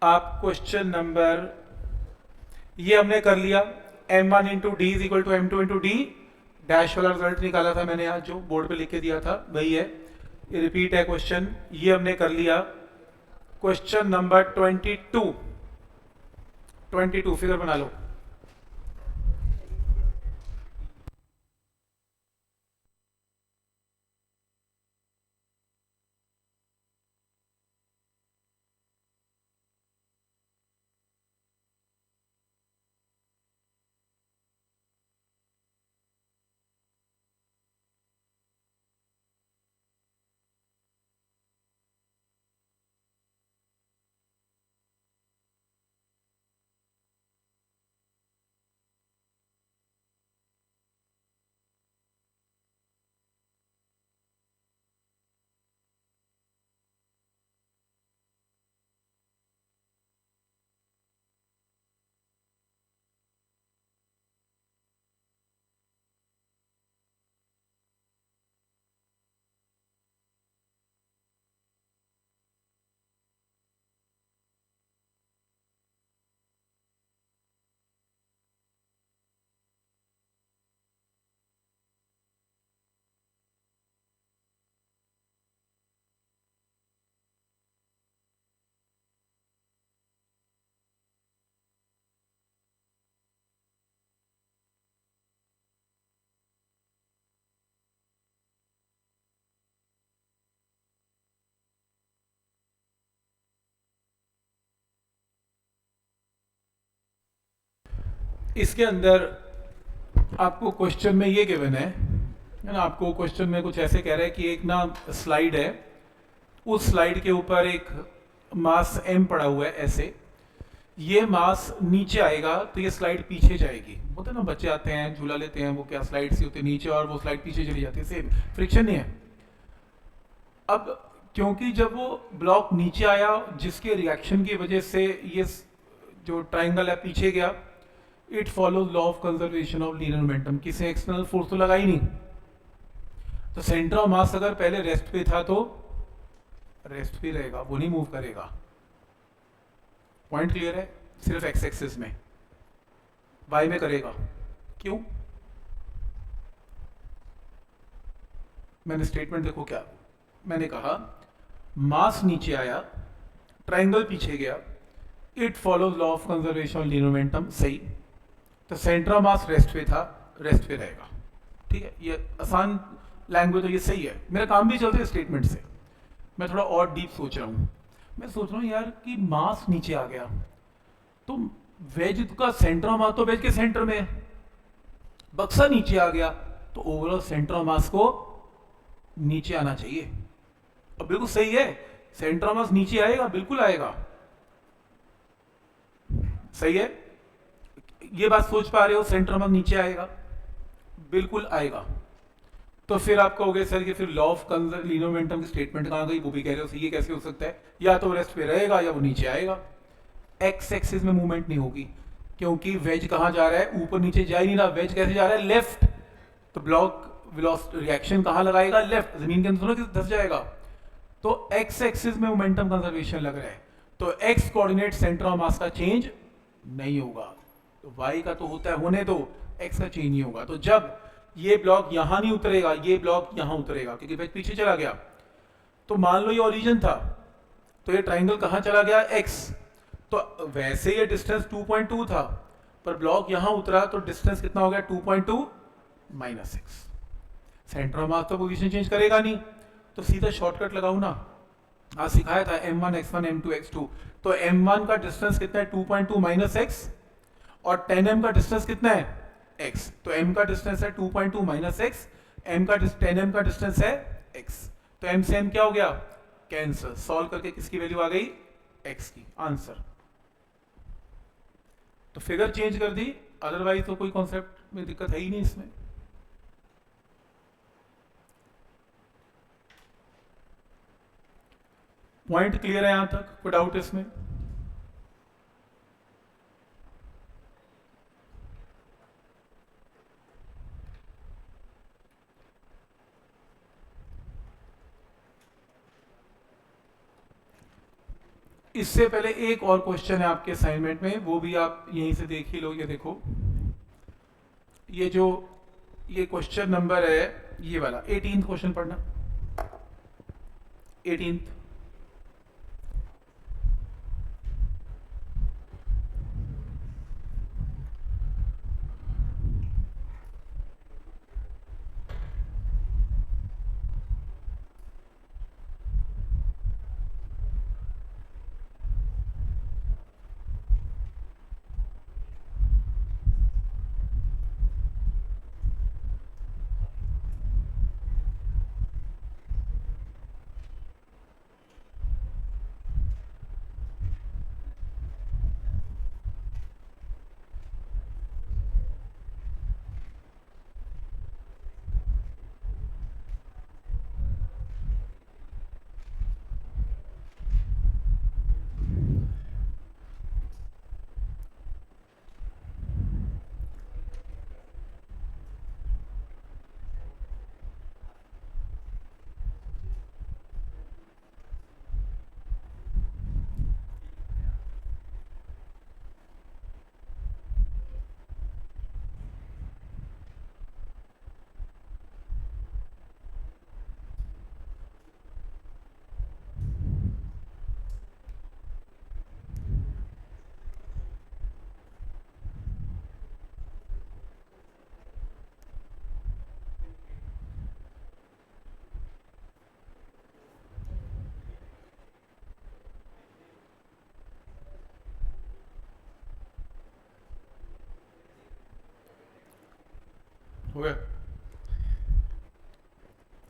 आप क्वेश्चन नंबर, ये हमने कर लिया, m1 into D is equal to m2 into D, dash वाला रिजल्ट निकाला था मैंने आज जो बोर्ड पे लिख के दिया था वही है, ये रिपीट है क्वेश्चन, ये हमने कर लिया। क्वेश्चन नंबर 22 फिगर बना लो। इसके अंदर आपको क्वेश्चन में ये गिवन है ना, आपको क्वेश्चन में कुछ ऐसे कह रहा है कि एक ना स्लाइड है, उस स्लाइड के ऊपर एक मास m पड़ा हुआ है, ऐसे ये मास नीचे आएगा तो ये स्लाइड पीछे जाएगी, होता है ना, बच्चे आते हैं झूला लेते हैं, वो क्या स्लाइड से होते हैं नीचे और वो स्लाइड पीछे चली जाती है, सेम फ्रिक्शन नहीं है। अब क्योंकि जब वो ब्लॉक नीचे आया, जिसके रिएक्शन की वजह से ये जो ट्राइंगल है पीछे गया, it follows law of conservation of linear momentum, किसी एक्सटर्नल फोर्स तो लगा ही नहीं, तो सेंटर ऑफ मास अगर पहले रेस्ट पे था तो रेस्ट पे रहेगा, वो नहीं मूव करेगा। पॉइंट क्लियर है? सिर्फ एक्स एक्सिस में, वाई में करेगा, क्यों? मैंने स्टेटमेंट देखो क्या मैंने कहा, मास नीचे आया, ट्राइंगल पीछे गया, it follows law of conservation of linear momentum, सही, तो सेंटर ऑफ मास रेस्ट पे था, रेस्ट पे रहेगा, ठीक है, ये आसान लैंग्वेज, तो ये सही है, मेरा काम भी चलता है स्टेटमेंट से। मैं थोड़ा और डीप सोच रहा हूँ, मैं सोच रहा हूँ यार कि मास नीचे आ गया तो वेज का सेंटर ऑफ मास तो वेज के सेंटर में है, बक्सा नीचे आ गया तो ओवरऑल सेंटर ऑफ मास को नीचे आना चाहिए, और बिल्कुल सही है, सेंटर ऑफ मास नीचे आएगा, बिल्कुल आएगा, सही है, ये बात सोच पा रहे हो, सेंटर ऑफ मास नीचे आएगा, बिल्कुल आएगा। तो फिर आप कहोगे सर कि फिर लॉ ऑफ लीनियर मोमेंटम की स्टेटमेंट कहां गई, वो भी कह रहे हो, ये कैसे हो सकता है, या तो रेस्ट पे रहेगा या वो नीचे आएगा, एक्स एक्सिस में मूवमेंट नहीं होगी, क्योंकि वेज कहां जा रहा है, ऊपर नीचे जा ही नहीं रहा, वेज कैसे जा रहा है, लेफ्ट, तो ब्लॉक रिएक्शन कहां लगाएगा, लेफ्ट, जमीन के अंदर धस जाएगा, तो एक्स एक्सिस में मोमेंटम कंजर्वेशन लग रहा है, तो एक्स कोऑर्डिनेट सेंटर ऑफ मास का चेंज नहीं होगा, तो y का तो होता है, होने दो, x का चेंज नहीं होगा। तो जब ये ब्लॉक यहां नहीं उतरेगा, ये ब्लॉक यहां उतरेगा क्योंकि वेज पीछे चला गया। तो मान लो ये ओरिजिन था, तो ये ट्राइंगल कहां चला गया, x। तो वैसे ये डिस्टेंस 2.2 था, पर ब्लॉक यहां उतरा तो डिस्टेंस कितना हो गया, 2.2 माइनस एक्स। सेंटर ऑफ मास तो पोजीशन चेंज करेगा नहीं, तो सीधा शॉर्टकट लगाओ ना। आज सिखाया था m1 x1 m2 x2, तो m1 का डिस्टेंस कितना है 2.2 माइनस एक्स, और 10m का डिस्टेंस कितना है x। तो m का डिस्टेंस है 2.2 माइनस एक्स, m का 10m का डिस्टेंस है x। तो m से m क्या हो गया, कैंसिल। सॉल्व करके किसकी वैल्यू आ गई, x की, आंसर। तो फिगर चेंज कर दी, अदरवाइज तो कोई कॉन्सेप्ट में दिक्कत है ही नहीं इसमें। पॉइंट क्लियर है यहां तक, कोई डाउट इसमें? इससे पहले एक और क्वेश्चन है आपके असाइनमेंट में, वो भी आप यहीं से देख ही लो। ये देखो, ये जो ये क्वेश्चन नंबर है ये वाला 18th क्वेश्चन पढ़ना, 18th। हो गया,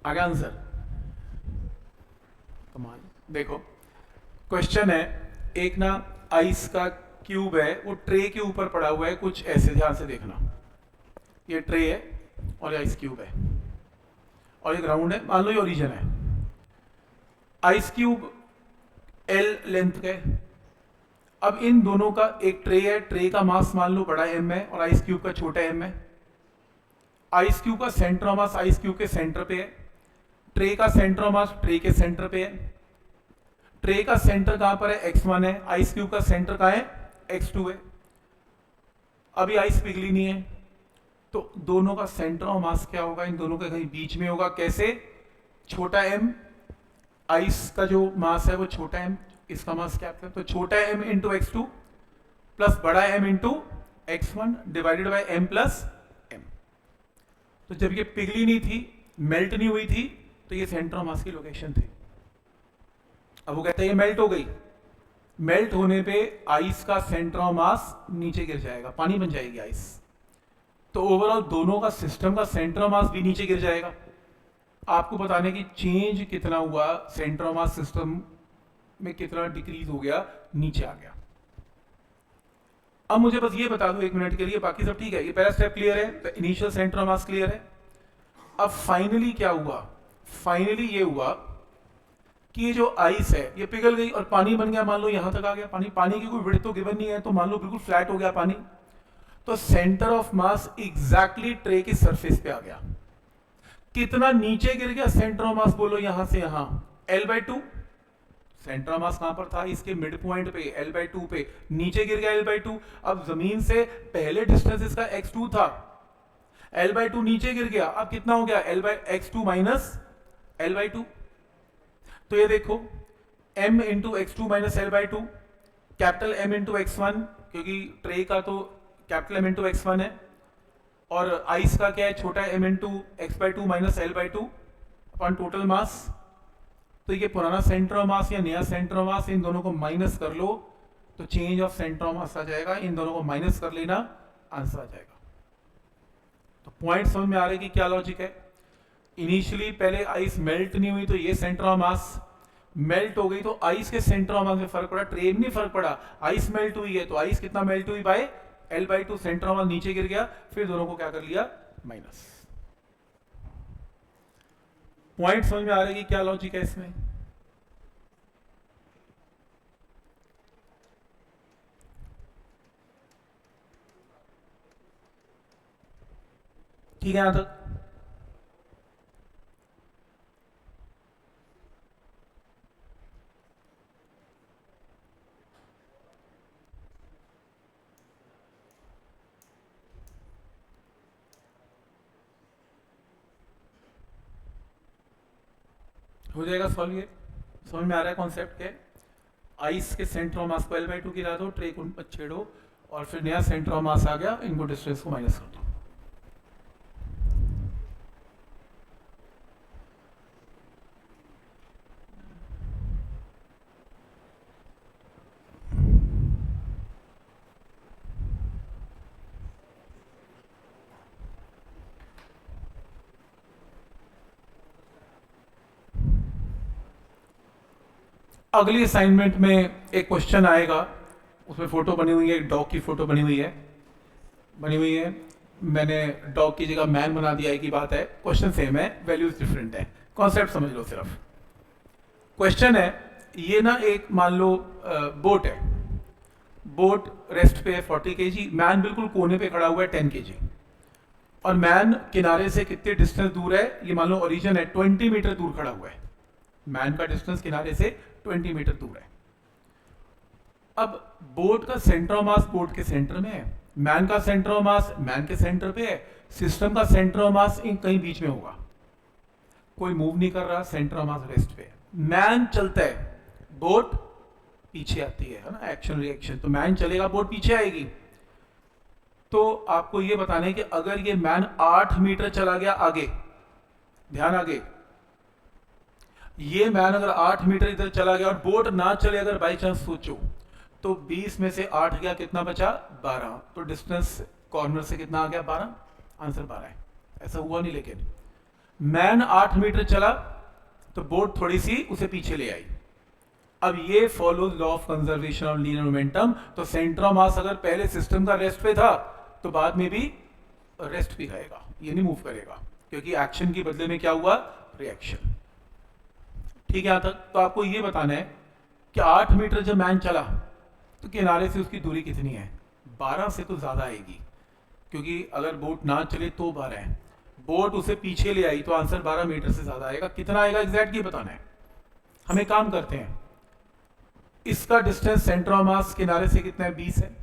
आ गया आंसर? कमाल। देखो क्वेश्चन है, एक ना आइस का क्यूब है, वो ट्रे के ऊपर पड़ा हुआ है, कुछ ऐसे, ध्यान से देखना। ये ट्रे है और ये आइस क्यूब है और ये ग्राउंड है, मान लो ये ओरिजिन है। आइस क्यूब L लेंथ का है। अब इन दोनों का एक ट्रे है, ट्रे का मास मान लो बड़ा m है और आइस क्यूब का छोटा m है। आइस क्यूब का centre of mass ice cube के सेंटर पे है, ट्रे का सेंटर ऑफ मास ट्रे के सेंटर पे है। ट्रे का सेंटर कहां पर है, x1 है, आइस क्यूब का सेंटर कहां है, x2 है। अभी आइस पिघली नहीं है, तो दोनों का सेंटर ऑफ मास क्या होगा, इन दोनों के कहीं बीच में होगा। कैसे, छोटा m, आइस का जो मास है वो छोटा m, इसका मास क्या है, तो छोटा m इंटू x2 प्लस बड़ा m into x1 divided by m plus m। तो जब ये पिघली नहीं थी, मेल्ट नहीं हुई थी, तो ये सेंटर ऑफ मास की लोकेशन थी। अब वो कहता है ये मेल्ट हो गई, मेल्ट होने पे आइस का सेंटर ऑफ मास नीचे गिर जाएगा, पानी बन जाएगी आइस। तो ओवरऑल दोनों का सिस्टम का सेंटर ऑफ मास भी नीचे गिर जाएगा। आपको बताने की चेंज कितना हुआ, सेंटर ऑफ मास सिस्टम में कितना डिक्रीज हो गया, नीचे आ गया। अब मुझे बस ये बता दो एक मिनट के लिए, बाकी सब ठीक है। ये पहला स्टेप क्लियर है, initial centre of mass clear है। अब फाइनली क्या हुआ, फाइनली ये हुआ कि ये जो आइस है ये पिघल गई और पानी बन गया। मान लो यहां तक आ गया पानी, पानी की कोई विड्थ तो गिवन नहीं है, तो मान लो बिल्कुल फ्लैट हो गया पानी। तो centre of mass exactly tray की सरफेस पे आ गया। कितना नीचे गिर गया सेंटर ऑफ मास, बोलो यहां से यहां, L/2, सेंटर ऑफ मास कहां पर था, इसके मिड पॉइंट पे L/2 पे, नीचे गिर गया L/2। अब जमीन से पहले डिस्टेंस इसका x2 था, L/2 नीचे गिर गया, अब कितना हो गया x2 माइनस L/2। तो ये देखो m into x2 minus L/2, capital M into x1, क्योंकि ट्रे का तो कैपिटल M इंटू x1 है, और आइस का क्या है, छोटा m into x/2 minus L/2 upon total mass. तो ये पुराना सेंटर ऑफ मास या नया सेंटर ऑफ मास, इन दोनों को माइनस कर लो तो change of centre of mass आ जाएगा, इन दोनों को माइनस कर लेना, आंसर आ जाएगा। तो पॉइंट समझ में आ रहा है कि क्या लॉजिक है। इनिशियली पहले आइस मेल्ट नहीं हुई तो ये सेंटर ऑफ मास, मेल्ट हो गई तो आइस के सेंटर ऑफ मास में फर्क पड़ा, ट्रे में नहीं फर्क पड़ा, आइस मेल्ट हुई है तो आइस कितना मेल्ट हुई बाय L/2, सेंटर ऑफ मास नीचे गिर गया, फिर दोनों को क्या कर लिया, माइनस। पॉइंट समझ में आ रहा है कि क्या लॉजिक है इसमें। ठीक है यहां तक। हो जाएगा सॉल्व। ये समझ में आ रहा है कॉन्सेप्ट क्या है। आइस के सेंटर ऑफ मास को L/2 गिरा दो, ट्रे को छेड़ो, और फिर नया सेंटर ऑफ मास आ गया, इनको डिस्टेंस को माइनस कर दो। अगली असाइनमेंट में एक क्वेश्चन आएगा, उसमें फोटो बनी हुई है, एक डॉग की फोटो बनी हुई है। मैंने डॉग की जगह मैन बना दिया, एक ही बात है, क्वेश्चन सेम है, वैल्यूज डिफरेंट है, कॉन्सेप्ट समझ लो सिर्फ। क्वेश्चन है ये ना, एक मान लो बोट है, बोट रेस्ट पे है 40 kg, मैन बिल्कुल कोने पे खड़ा हुआ है 10 kg, और मैन किनारे से कितने डिस्टेंस दूर है, ये मान लो ओरिजिन है 20 मीटर दूर खड़ा हुआ है, मैन का डिस्टेंस किनारे से 20 मीटर दूर है। अब बोट का सेंटर ऑफ मास बोट के सेंटर में है, मैन का सेंटर ऑफ मास मैन के सेंटर पे है, सिस्टम का सेंटर ऑफ मास इन कहीं बीच में होगा, कोई मूव नहीं कर रहा, सेंटर ऑफ मास रेस्ट पे है। मैन चलता है, बोट पीछे आती है ना, एक्शन रिएक्शन, तो मैन चलेगा, बोट पीछे आएगी। तो आपको यह बताना है कि अगर ये मैन 8 मीटर चला गया आगे, ध्यान आगे, ये मैन अगर 8 मीटर इधर चला गया और बोट ना चले, अगर बाई चांस सोचो, तो 20 में से 8 गया, कितना बचा, 12, तो डिस्टेंस कॉर्नर से कितना आ गया, 12, आंसर 12 है। ऐसा हुआ नहीं, लेकिन मैन 8 मीटर चला तो बोट थोड़ी सी उसे पीछे ले आई। अब ये follows law of conservation of linear momentum, तो सेंटर ऑफ मास अगर पहले सिस्टम का रेस्ट पे था तो बाद में भी रेस्ट भी खाएगा, ये नहीं मूव करेगा, क्योंकि एक्शन के बदले में क्या हुआ, रिएक्शन। ठीक है यहां तक। तो आपको ये बताना है कि 8 मीटर जब मैन चला तो किनारे से उसकी दूरी कितनी है, 12 से तो ज्यादा आएगी, क्योंकि अगर बोट ना चले तो 12 है, बोट उसे पीछे ले आई तो आंसर 12 मीटर से ज्यादा आएगा। कितना आएगा एग्जैक्ट ये बताना है। हमें काम करते हैं, इसका डिस्टेंस सेंटर ऑफ मास किनारे से कितना है, 20 है,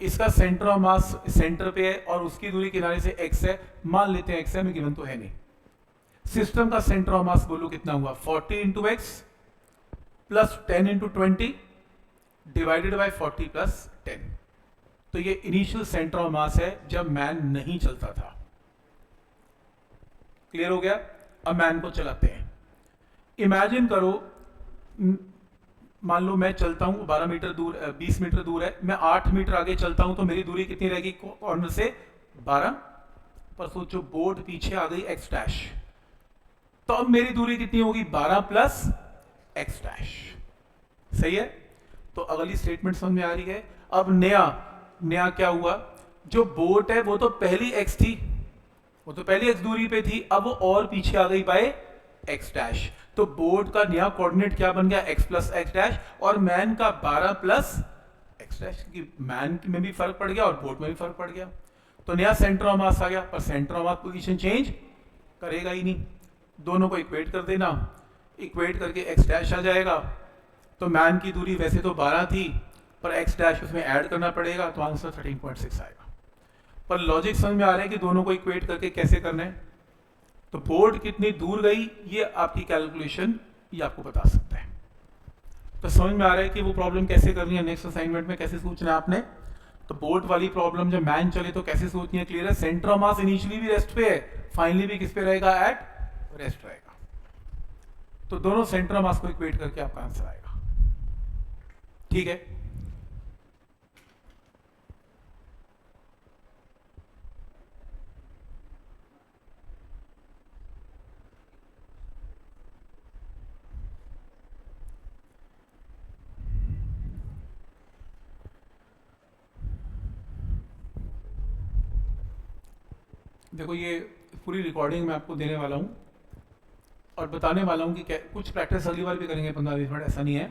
इसका सेंटर ऑफ मास सेंटर पे है और उसकी दूरी किनारे से x है, मान लेते हैं x है, हमें गिवन तो है नहीं। सिस्टम का सेंटर ऑफ मास बोलो कितना हुआ, 40 into x plus 10 into 20 divided by 40 plus 10। तो ये इनिशियल सेंटर ऑफ मास है जब मैन नहीं चलता था। क्लियर हो गया। अब मैन को चलाते हैं। इमेजिन करो, मान लो मैं चलता हूं 12 मीटर दूर, 20 मीटर दूर है, मैं 8 मीटर आगे चलता हूं तो मेरी दूरी कितनी रहेगी कॉर्नर से, 12, पर सोचो बोट पीछे आ गई x डैश, तो अब मेरी दूरी कितनी होगी, 12 प्लस x डैश। सही है। तो अगली स्टेटमेंट समझ में आ रही है। अब नया क्या हुआ, जो बोट है वो तो पहली x थी, वो तो पहली x दूरी पे थी, अब वो और पीछे आ गई बाय x डैश, तो बोट का नया कोऑर्डिनेट क्या बन गया, x प्लस x डैश, और मैन का 12 प्लस x डैश, क्योंकि मैन में भी फर्क पड़ गया और बोट में भी फर्क पड़ गया, तो नया सेंटर ऑफ मास आ गया, पर centre of mass position change करेगा ही नहीं। दोनों को इक्वेट कर देना, इक्वेट करके x डैश आ जाएगा, तो मैन की दूरी वैसे तो 12 थी, पर एक्स डैश उसमें ऐड करना पड़ेगा, तो आंसर 13.6 आएगा। पर लॉजिक समझ में आ रहा है कि दोनों को इक्वेट करके कैसे करना है। तो बोर्ड कितनी दूर गई ये आपकी कैलकुलेशन ये आपको बता सकता है। तो समझ में आ रहा है कि वो प्रॉब्लम कैसे करनी है, नेक्स्ट असाइनमेंट में कैसे सोचना है आपने। तो बोर्ड वाली प्रॉब्लम जब मैन चले तो कैसे सोचनी है, क्लियर है। सेंटर ऑफ मास इनिशियली भी रेस्ट पे है, फाइनली भी किस पे रहेगा, एट रेस्ट रहेगा। तो दोनों सेंटर ऑफ मास को इक्वेट करके आपका आंसर आएगा। ठीक है, देखो ये पूरी रिकॉर्डिंग मैं आपको देने वाला हूँ और बताने वाला हूँ कि कुछ प्रैक्टिस अगली बार भी करेंगे 15-20 मिनट, ऐसा नहीं है।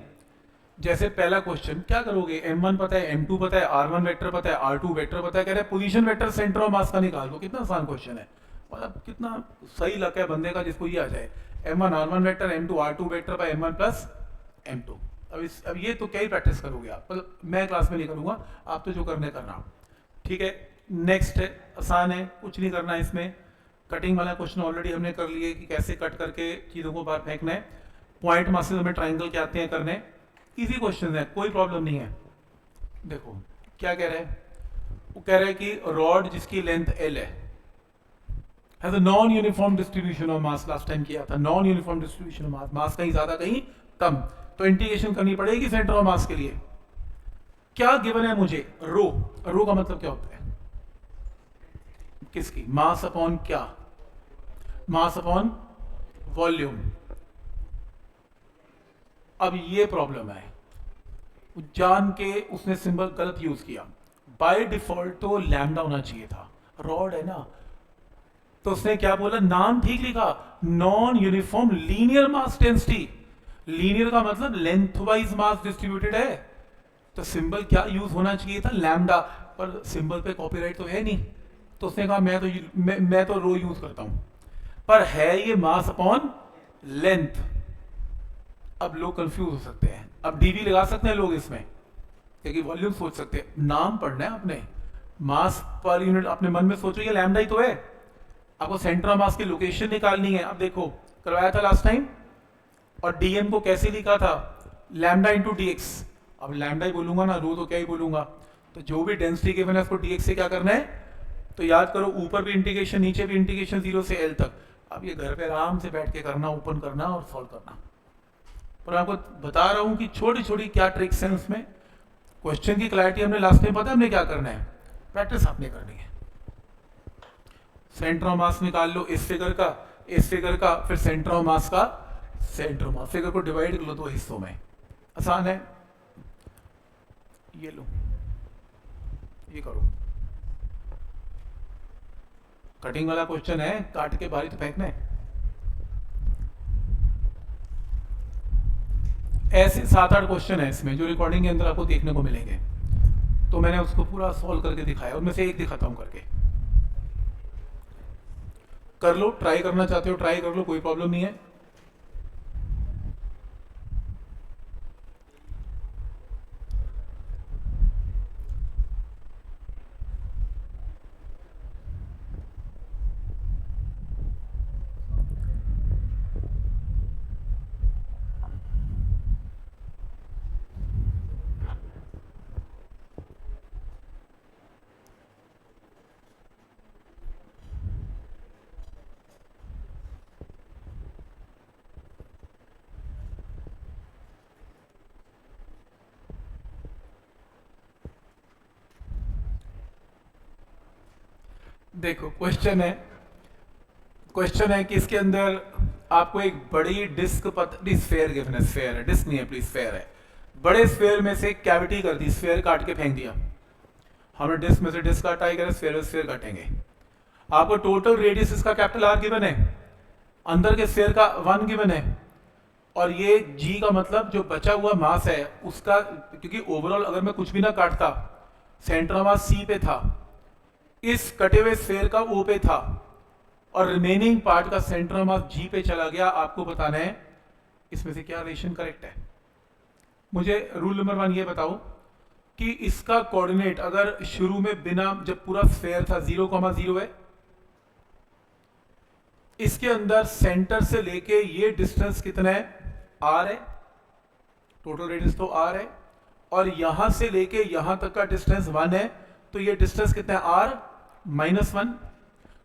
जैसे पहला क्वेश्चन क्या करोगे, m1 पता है, m2 पता है, r1 वेक्टर पता है, r2 वेक्टर पता है, कह रहे हैं पोजीशन वेक्टर सेंटर ऑफ मास का निकाल दो। कितना आसान क्वेश्चन है, मतलब कितना सही लक है बंदे का जिसको ये आ जाए। m1 r1 vector, m2 r2 vector by m1 plus m2। अब ये तो क्या ही प्रैक्टिस करोगे आप, मतलब मैं क्लास में नहीं करूंगा, आप तो जो करने करना। ठीक है, नेक्स्ट है, आसान है, कुछ नहीं करना है इसमें। कटिंग वाला क्वेश्चन ऑलरेडी हमने कर लिए कि कैसे कट करके चीज़ों को बाहर फेंकना है। पॉइंट मासेस हमें ट्राइंगल के आते हैं करने, इजी क्वेश्चन है, कोई प्रॉब्लम नहीं है। देखो क्या कह रहे हैं, वो कह रहे हैं कि रॉड जिसकी लेंथ L है, has a non uniform distribution of mass, last time किया था, non uniform distribution of mass, mass कहीं ज्यादा कहीं कम, तो इंटीग्रेशन करनी पड़ेगी सेंटर ऑफ मास के लिए। क्या गिवन है मुझे, रो, रो का मतलब क्या होता है, किसकी, मास अपॉन क्या, मास अपॉन वॉल्यूम। अब ये प्रॉब्लम है, जान के उसने सिंबल गलत यूज किया। बाय डिफॉल्ट तो लैम्डा होना चाहिए था, रॉड है ना, तो उसने क्या बोला, नाम ठीक लिखा, non uniform linear mass density. Linear का मतलब लेंथ वाइज मास डिस्ट्रीब्यूटेड है, तो सिंबल क्या यूज होना चाहिए था, लैम्डा। पर सिंबल पे कॉपीराइट तो है नहीं, तो उसने कहा मैं तो रो यूज करता हूं, पर है ये मास अपॉन लेंथ। अब लोग कंफ्यूज हो सकते हैं, अब डीवी लगा सकते हैं लोग इसमें, क्योंकि वॉल्यूम सोच सकते हैं, नाम पढ़ना है आपने, मास पर यूनिट अपने मन में सोचो, ये लैम्डा ही तो है। आपको सेंटर ऑफ मास की लोकेशन निकालनी है। अब देखो करवाया था लास्ट टाइम, और डीएम को कैसे लिखा था, लैम्डा इंटू डीएक्स। अब लैम्डा ही बोलूंगा ना, रो तो क्या ही बोलूंगा। तो जो भी डेंसिटी गिवन है उसको डीएक्स से क्या करना है, तो याद करो, ऊपर भी इंटीग्रेशन, नीचे भी इंटीग्रेशन, 0 से L तक। अब ये घर पे आराम से बैठ के करना, ओपन करना और सॉल्व करना। पर आपको बता रहा हूं कि छोटी छोटी क्या ट्रिक्स हैं उसमें। क्वेश्चन की क्लैरिटी हमने लास्ट टाइम पता है हमने क्या करना है, प्रैक्टिस आपने करनी है। सेंटर ऑफ मास निकाल लो इस फिगर का, इस फिगर का, फिर सेंटर ऑफ मास का, सेंटर ऑफ मास, फिगर को डिवाइड कर लो 2 हिस्सों में, आसान है। ये लो, ये करो, कटिंग वाला क्वेश्चन है, काट के बाहर तो फेंकना है। ऐसे 7-8 क्वेश्चन है इसमें जो रिकॉर्डिंग के अंदर आपको देखने को मिलेंगे, तो मैंने उसको पूरा सॉल्व करके दिखाया, उनमें से एक दिखाता हूं करके। कर लो, ट्राई करना चाहते हो ट्राई कर लो, कोई प्रॉब्लम नहीं है। देखो क्वेश्चन है कि इसके अंदर आपको एक बड़ी डिस्क स्फेयर गिवन है, स्फेयर है, डिस्क नहीं है प्लीज, स्फेयर है। बड़े स्फेयर में से कैविटी कर दी, स्फेयर काट के फेंक दिया। हमने डिस्क में से डिस्क काटा है, स्फेयर स्फेयर काटेंगे। आपको टोटल रेडियस इसका कैपिटल R गिवन है, अंदर के स्फेयर का 1 गिवन है, और ये G का मतलब जो बचा हुआ मास है उसका, क्योंकि ओवरऑल अगर मैं कुछ भी ना काटता, सेंटर ऑफ मास C पे था, इस कटे हुए स्फेयर का O पे था, और रिमेनिंग पार्ट का सेंटर ऑफ मास G पे चला गया। आपको बताना है इसमें से क्या रेशियो करेक्ट है। मुझे रूल नंबर 1 ये बताओ कि इसका कोऑर्डिनेट अगर शुरू में बिना, जब पूरा स्फेयर था 0,0 है, इसके अंदर सेंटर से लेके ये डिस्टेंस कितना है, r है, टोटल रेडियस तो r है, और यहां से लेके यहां तक का डिस्टेंस 1 है, तो ये डिस्टेंस कितना है, r -1।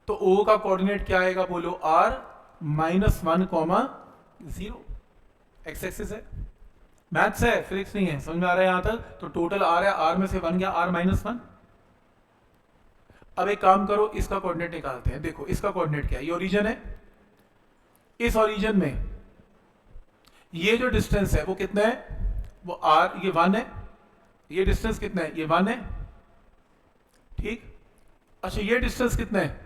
तो O का कोऑर्डिनेट क्या आएगा, बोलो, r -1,0। एक्स एक्सिस है, मैथ्स है, फिजिक्स नहीं है, समझ में आ रहा है यहां तक। तो टोटल r है, r में से 1 गया, r -1। अब एक काम करो, इसका कोऑर्डिनेट निकालते हैं। देखो इसका कोऑर्डिनेट क्या है, ये ओरिजिन है, इस ओरिजिन में ये जो डिस्टेंस है वो कितना है, वो r, ये 1 है, ये डिस्टेंस कितना है, ये 1 है, ठीक। अच्छा ये डिस्टेंस कितना है,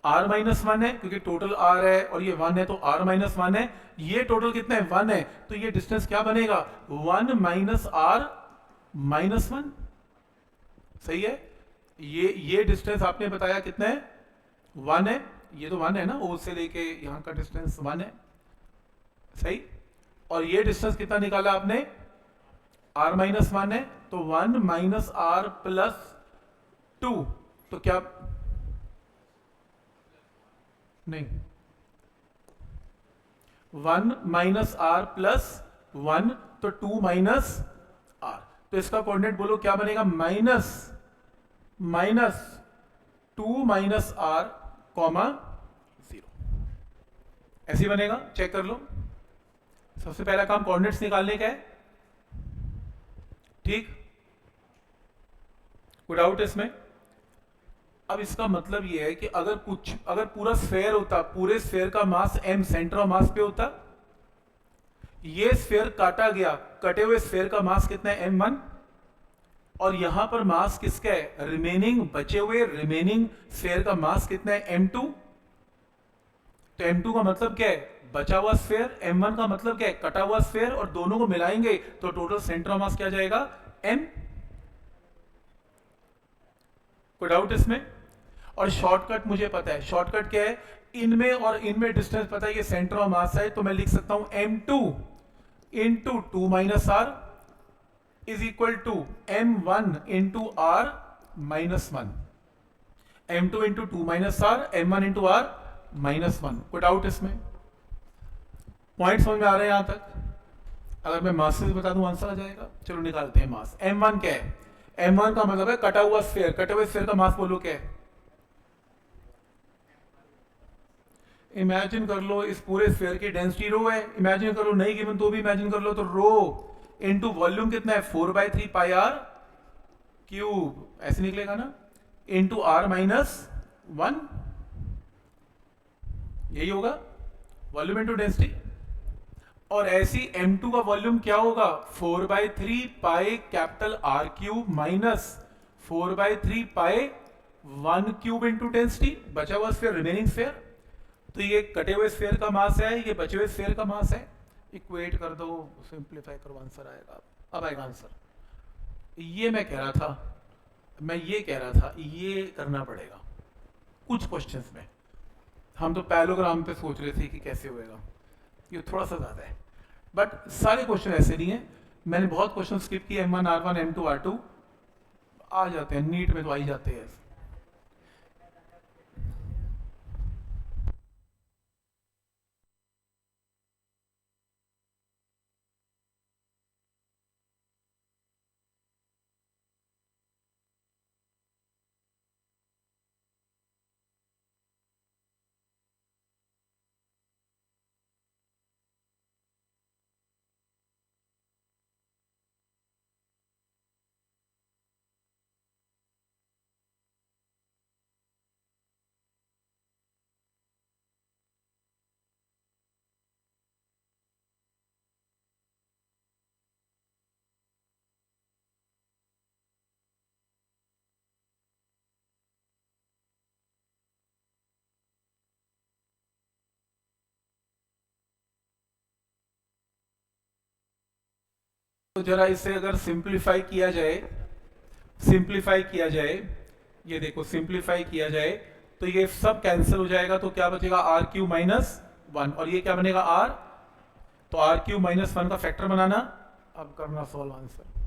r -1 है, क्योंकि टोटल r है और ये 1 है, तो r -1 है। ये टोटल कितना है, 1 है, तो ये डिस्टेंस क्या बनेगा, 1 - r -1। सही है। ये डिस्टेंस आपने बताया कितना है, 1 है, ये तो 1 है ना, O से लेके यहां का डिस्टेंस 1 है, सही। और ये डिस्टेंस कितना निकाला आपने, r -1 है, तो 1 - r + 2, तो क्या, नहीं, 1 - r + 1, तो 2 - r, तो इसका कोऑर्डिनेट बोलो क्या बनेगा, -2 - r, 0। ऐसे ही बनेगा, चेक कर लो। सबसे पहला काम कोऑर्डिनेट्स निकालने का है, ठीक, कोई डाउट इसमें। अब इसका मतलब यह है कि अगर पूरा स्फेयर होता, पूरे स्फेयर का मास m सेंटर ऑफ मास पे होता, ये स्फेयर काटा गया, कटे हुए स्फेयर का मास कितना है, m1, और यहां पर मास किसका है, रिमेनिंग, बचे हुए रिमेनिंग स्फेयर का मास कितना है, m2। तो m2 का मतलब क्या है, बचा हुआ स्फेयर, m1 का मतलब क्या है, कटा हुआ स्फेयर, और दोनों को मिलाएंगे तो टोटल सेंटर ऑफ मास क्या जाएगा, m। कोई डाउट इसमें। और शॉर्टकट मुझे पता है, शॉर्टकट क्या है, इनमें और इनमें डिस्टेंस पता है, ये सेंटर ऑफ मास है, तो मैं लिख सकता हूं m2 × 2 - r is equal to m1 × r -1, m2 × 2 - r, m1 × r -1। कोई डाउट इसमें, पॉइंट समझ में आ रहे हैं यहां तक। अगर मैं मासेस बता दूं आंसर आ जाएगा। चलो निकालते हैं मास। m1 क्या है, m1 का मतलब है कटा हुआ स्फीयर, कटे हुए स्फीयर का मास बोलो क्या है। इमेजिन कर लो इस पूरे स्फीयर की डेंसिटी रो है, इमेजिन कर लो, नहीं गिवन तो भी इमेजिन कर लो, तो रो इनटू वॉल्यूम कितना है, 4/3 पाई r क्यूब, ऐसे निकलेगा ना, इनटू r -1, यही होगा वॉल्यूम इनटू डेंसिटी। और ऐसी m2 का वॉल्यूम क्या होगा, 4/3 pi capital R cube minus 4/3 पाई 1 क्यूब इनटू डेंसिटी, बचा हुआ स्फीयर, रिमेनिंग स्फीयर। तो ये कटे हुए स्फीयर का मास है, ये बचे हुए स्फीयर का मास है। इक्वेट कर दो, सिंप्लीफाई करो, आंसर आएगा। अब आएगा आंसर। ये मैं कह रहा था, ये करना पड़ेगा कुछ क्वेश्चंस में। हम तो पैरेललोग्राम पे सोच रहे थे कि कैसे होएगा, ये थोड़ा सा ज्यादा है, बट सारे क्वेश्चन ऐसे नहीं है। मैंने बहुत क्वेश्चन स्किप किए, m1 r1 m2 r2 आ जाते हैं, नीट में तो आ ही जाते हैं। तो जरा इसे अगर सिंप्लीफाई किया जाए, ये देखो सिंप्लीफाई किया जाए तो ये सब कैंसिल हो जाएगा, तो क्या बचेगा, r क्यूब -1, और ये क्या बनेगा r, तो r क्यूब -1 का फैक्टर बनाना, अब करना सॉल्व आंसर।